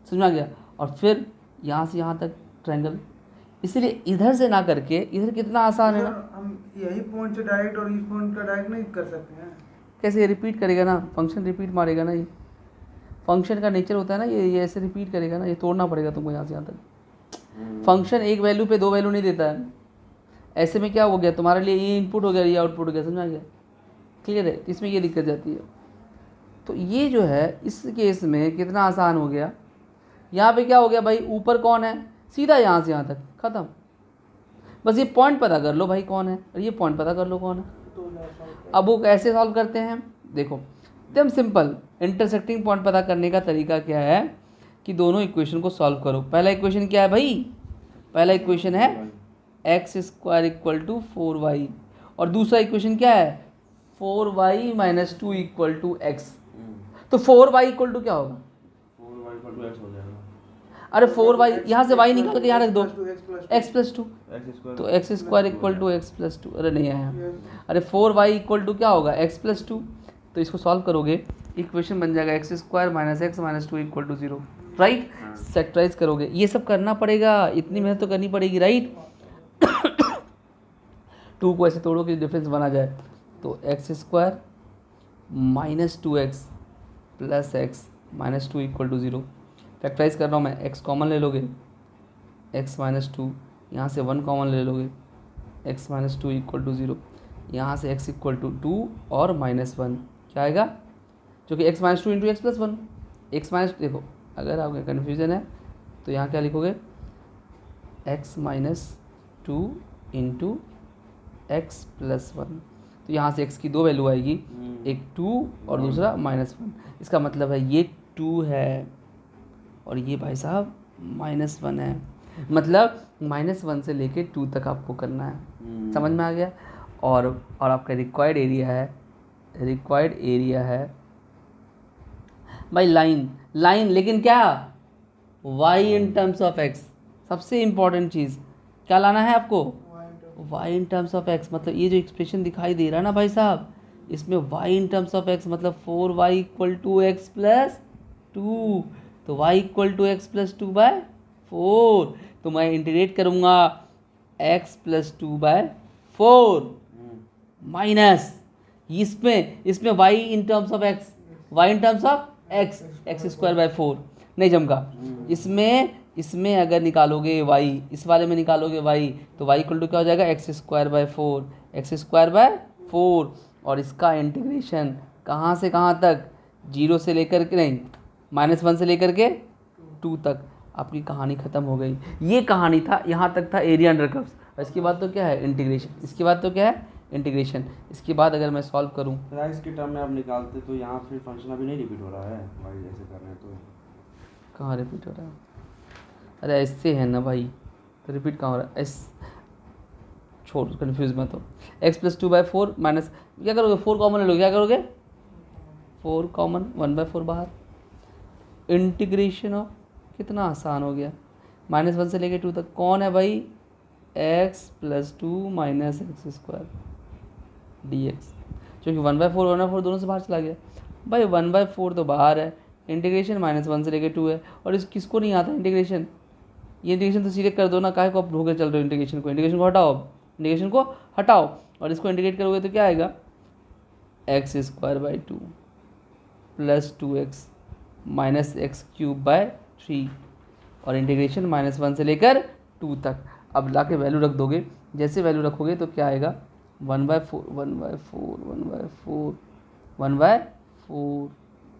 Speaker 1: समझ में आ गया, और फिर यहाँ से यहाँ तक ट्रायंगल। इसलिए इधर से ना करके इधर कितना आसान है ना।
Speaker 2: सर, हम यही पॉइंट से डायरेक्ट और इस पॉइंट का डायरेक्ट नहीं कर सकते हैं।
Speaker 1: कैसे, ये रिपीट करेगा ना, फंक्शन रिपीट मारेगा ना, ये फंक्शन का नेचर होता है ना, ये ऐसे रिपीट करेगा ना, ये तोड़ना पड़ेगा तुमको यहाँ से यहाँ तक। फंक्शन एक वैल्यू पे 2 वैल्यू नहीं देता है। ऐसे में क्या हो गया, तुम्हारे लिए ये इनपुट हो गया, ये आउटपुट हो गया, समझ आ गया, क्लियर है। इसमें ये दिक्कत जाती है। तो ये जो है इस केस में कितना आसान हो गया। यहाँ पे क्या हो गया भाई, ऊपर कौन है, सीधा यहाँ से यहाँ तक ख़त्म। बस ये पॉइंट पता कर लो भाई कौन है, और ये पॉइंट पता कर लो कौन है। अब वो कैसे सॉल्व करते हैं, देखो एकदम सिंपल। इंटरसेक्टिंग पॉइंट पता करने का तरीका क्या है कि दोनों इक्वेशन को सॉल्व करो। पहला इक्वेशन क्या है भाई, पहला इक्वेशन है x square equal to 4y, और दूसरा इक्वेशन क्या है 4y minus 2 equal to x. तो 4y इक्वल टू क्या होगा,
Speaker 3: 4y = x हो जाएगा।
Speaker 1: अरे 4y यहाँ से y निकाल के यहाँ रख दो, x प्लस 2,
Speaker 3: x²
Speaker 1: तो x square equal to x plus 2, अरे नहीं आया, अरे 4y इक्वल टू क्या होगा x प्लस 2। तो इसको सॉल्व करोगे, इक्वेशन बन जाएगा x square minus x minus 2 equal to 0, right. सेक्टराइज करोगे, ये सब करना पड़ेगा, इतनी मेहनत तो करनी पड़ेगी, राइट। 2 को ऐसे तोड़ो कि डिफरेंस बना जाए, तो x square minus 2x plus x minus 2 equal to 0। Factorise कर रहा हूँ मैं, x कॉमन ले लोगे, x माइनस 2, यहाँ से 1 कॉमन ले लोगे, x माइनस 2 इक्वल टू 0, यहाँ से x इक्वल टू 2 और -1 क्या आएगा, जो कि x minus 2 into x plus 1। X minus, देखो अगर आपको कन्फ्यूज़न है तो यहाँ क्या लिखोगे, x minus 2 into x plus 1, तो यहाँ से x की दो वैल्यू आएगी, एक 2 और दूसरा -1। इसका मतलब है ये 2 है और ये भाई साहब -1 है। मतलब -1 से लेके 2 तक आपको करना है। समझ में आ गया। और आपका रिक्वायर्ड एरिया है भाई लाइन, लेकिन क्या y in terms of x। सबसे इम्पॉर्टेंट चीज़ क्या लाना है आपको, y in terms of x। मतलब ये जो एक्सप्रेशन दिखाई दे रहा है ना भाई साहब, इसमें y in terms of x मतलब 4y = x + 2। तो y = x + 2/4। तो मैं इंटीग्रेट करूँगा x + 2/4 माइनस इसमें y in terms of x²/4 नहीं जमगा। इसमें अगर निकालोगे y, इस वाले में निकालोगे y, तो y = क्या हो जाएगा, x²/4 और इसका इंटीग्रेशन कहाँ से कहाँ तक, 0 से लेकर के नहीं -1 से लेकर के 2 तक। आपकी कहानी ख़त्म हो गई। ये कहानी था, यहाँ तक था एरिया अंडर कर्व्स। इसके बाद तो क्या है, इंटीग्रेशन। इसके बाद अगर मैं सॉल्व करूँ
Speaker 3: राइस की टर्म में आप निकालते तो यहाँ फिर फंक्शन अभी नहीं रिपीट हो रहा है, भाई जैसे कर रहे हैं तो
Speaker 1: कहाँ रिपीट हो रहा है। अरे ऐसे है ना भाई, तो रिपीट कहाँ हो रहा है। छोड़, कन्फ्यूज मत हो। x + 2/4 माइनस क्या करोगे, 4 कॉमन ले लो, क्या करोगे 4 कॉमन, 1/4 बाहर। इंटीग्रेशन ऑफ, कितना आसान हो गया, -1 से लेके 2 तक। कौन है भाई, x + 2 - x² dx। क्योंकि 1/4 दोनों से बाहर चला गया भाई, 1/4 तो बाहर है। इंटीग्रेशन -1 से लेके 2 है। और इस किसको नहीं आता इंटीग्रेशन, ये इंटीग्रेशन तो सीधे कर दो ना, काहे को आप ढोके चल रहे हो इंटीग्रेशन को हटाओ और इसको इंटीग्रेट करोगे तो क्या आएगा, x²/2 + 2x - x³/3 और इंटीग्रेशन -1 से लेकर 2 तक। अब ला के वैल्यू रख दोगे, जैसे वैल्यू रखोगे तो क्या आएगा, 1/4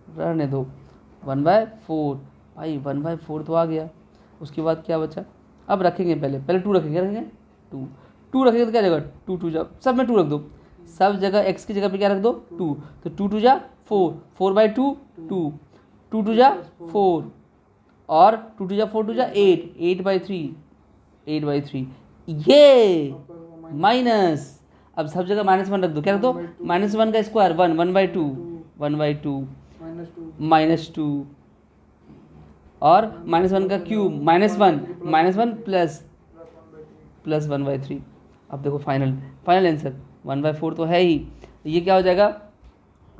Speaker 1: रहने दो, 1/4 भाई, 1/4 तो आ गया। उसके बाद क्या बचा, अब रखेंगे पहले 2 रखेंगे 2 रखेंगे तो क्या जगह 2 2 जा, सब में 2 रख दो, सब जगह x की जगह पे क्या रख दो 2। तो 2 2 जा 4, 4/2 2, 2 2 जा 4 और 2 2 जा 4 2 जा 8, 8/3 ये माइनस। अब सब जगह -1 रख दो, क्या रख दो, -1 का स्क्वायर 1/2 -2 और -1 का क्यूब -1 प्लस 1/3। अब देखो फाइनल आंसर 1/4 तो है ही, ये क्या हो जाएगा,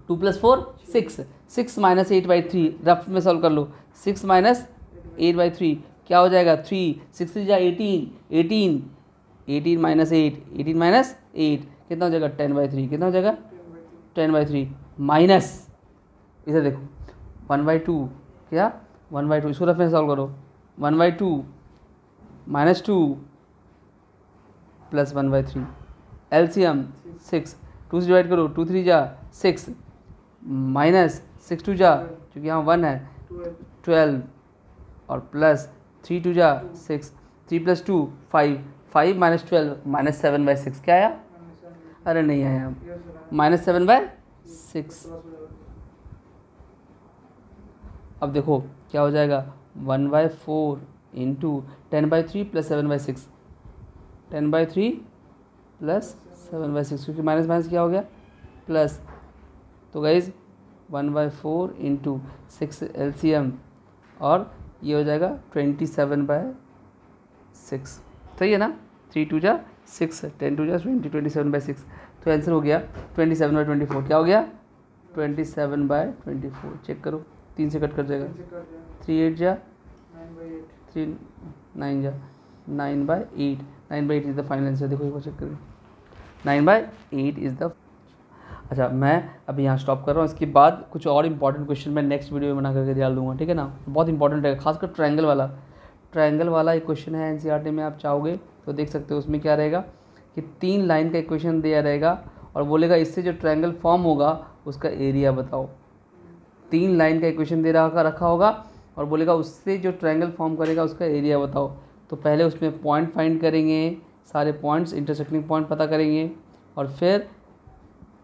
Speaker 1: 2 + 4 6 -8/3। रफ में सॉल्व कर लो, 6 - 8/3 क्या हो जाएगा, 3 6 3 जा 18 18 -8 कितना हो जाएगा, 10/3। कितना हो जाएगा, 10/3 माइनस, इधर देखो 1/2 क्या, 1/2 इसको रफ में सॉल्व करो, 1/2 -2 प्लस 1/3 एलसीएम 6, 2 से डिवाइड करो, 2 3 जा 6 माइनस 6 2 जा, क्योंकि यहाँ 1 है 12 और प्लस 3 2 जा 6, 3 + 2 5 5 - 12 -7/6 क्या आया, अरे नहीं आया, -7/6। अब देखो क्या हो जाएगा, 1/4 × 10/3 + 7/6, 10/3 + 7/6, क्योंकि माइनस क्या हो गया प्लस। तो गाइज 1/4 × 6 एलसीएम और ये हो जाएगा 27/6, सही है ना, 3 2 जा 6 10 2 जा 20 27/6। तो आंसर हो गया 27/24। क्या हो गया, 27/24। चेक करो, 3 से कट कर जाएगा, 3 8 जा 3 9 जा 9/8 9/8 इज़ द फाइनल आंसर। देखो एक बार चेक करें, 9/8 इज़ द। अच्छा मैं अभी यहाँ स्टॉप कर रहा हूँ, इसके बाद कुछ और इंपॉर्टेंट क्वेश्चन मैं नेक्स्ट वीडियो में बना करके डाल दूँगा, ठीक है ना। बहुत इंपॉर्टेंट है, खासकर ट्रायंगल वाला एक क्वेश्चन है एनसीईआरटी में, आप चाहोगे तो देख सकते हो। उसमें क्या रहेगा कि 3 लाइन का इक्वेशन दिया रहेगा और बोलेगा इससे जो ट्रायंगल फॉर्म होगा उसका एरिया बताओ। 3 लाइन का इक्वेशन दे रखा होगा और बोलेगा उससे जो ट्रायंगल फॉर्म करेगा उसका एरिया बताओ। तो पहले उसमें पॉइंट फाइंड करेंगे, सारे पॉइंट्स इंटरसेक्टिंग पॉइंट पता करेंगे और फिर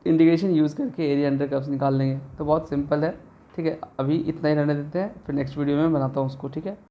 Speaker 1: इंटीग्रेशन यूज़ करके एरिया अंडर कर्व्स निकाल लेंगे। तो बहुत सिंपल है, ठीक है। अभी इतना ही रहने देते हैं, फिर नेक्स्ट वीडियो में बनाता हूँ उसको, ठीक है।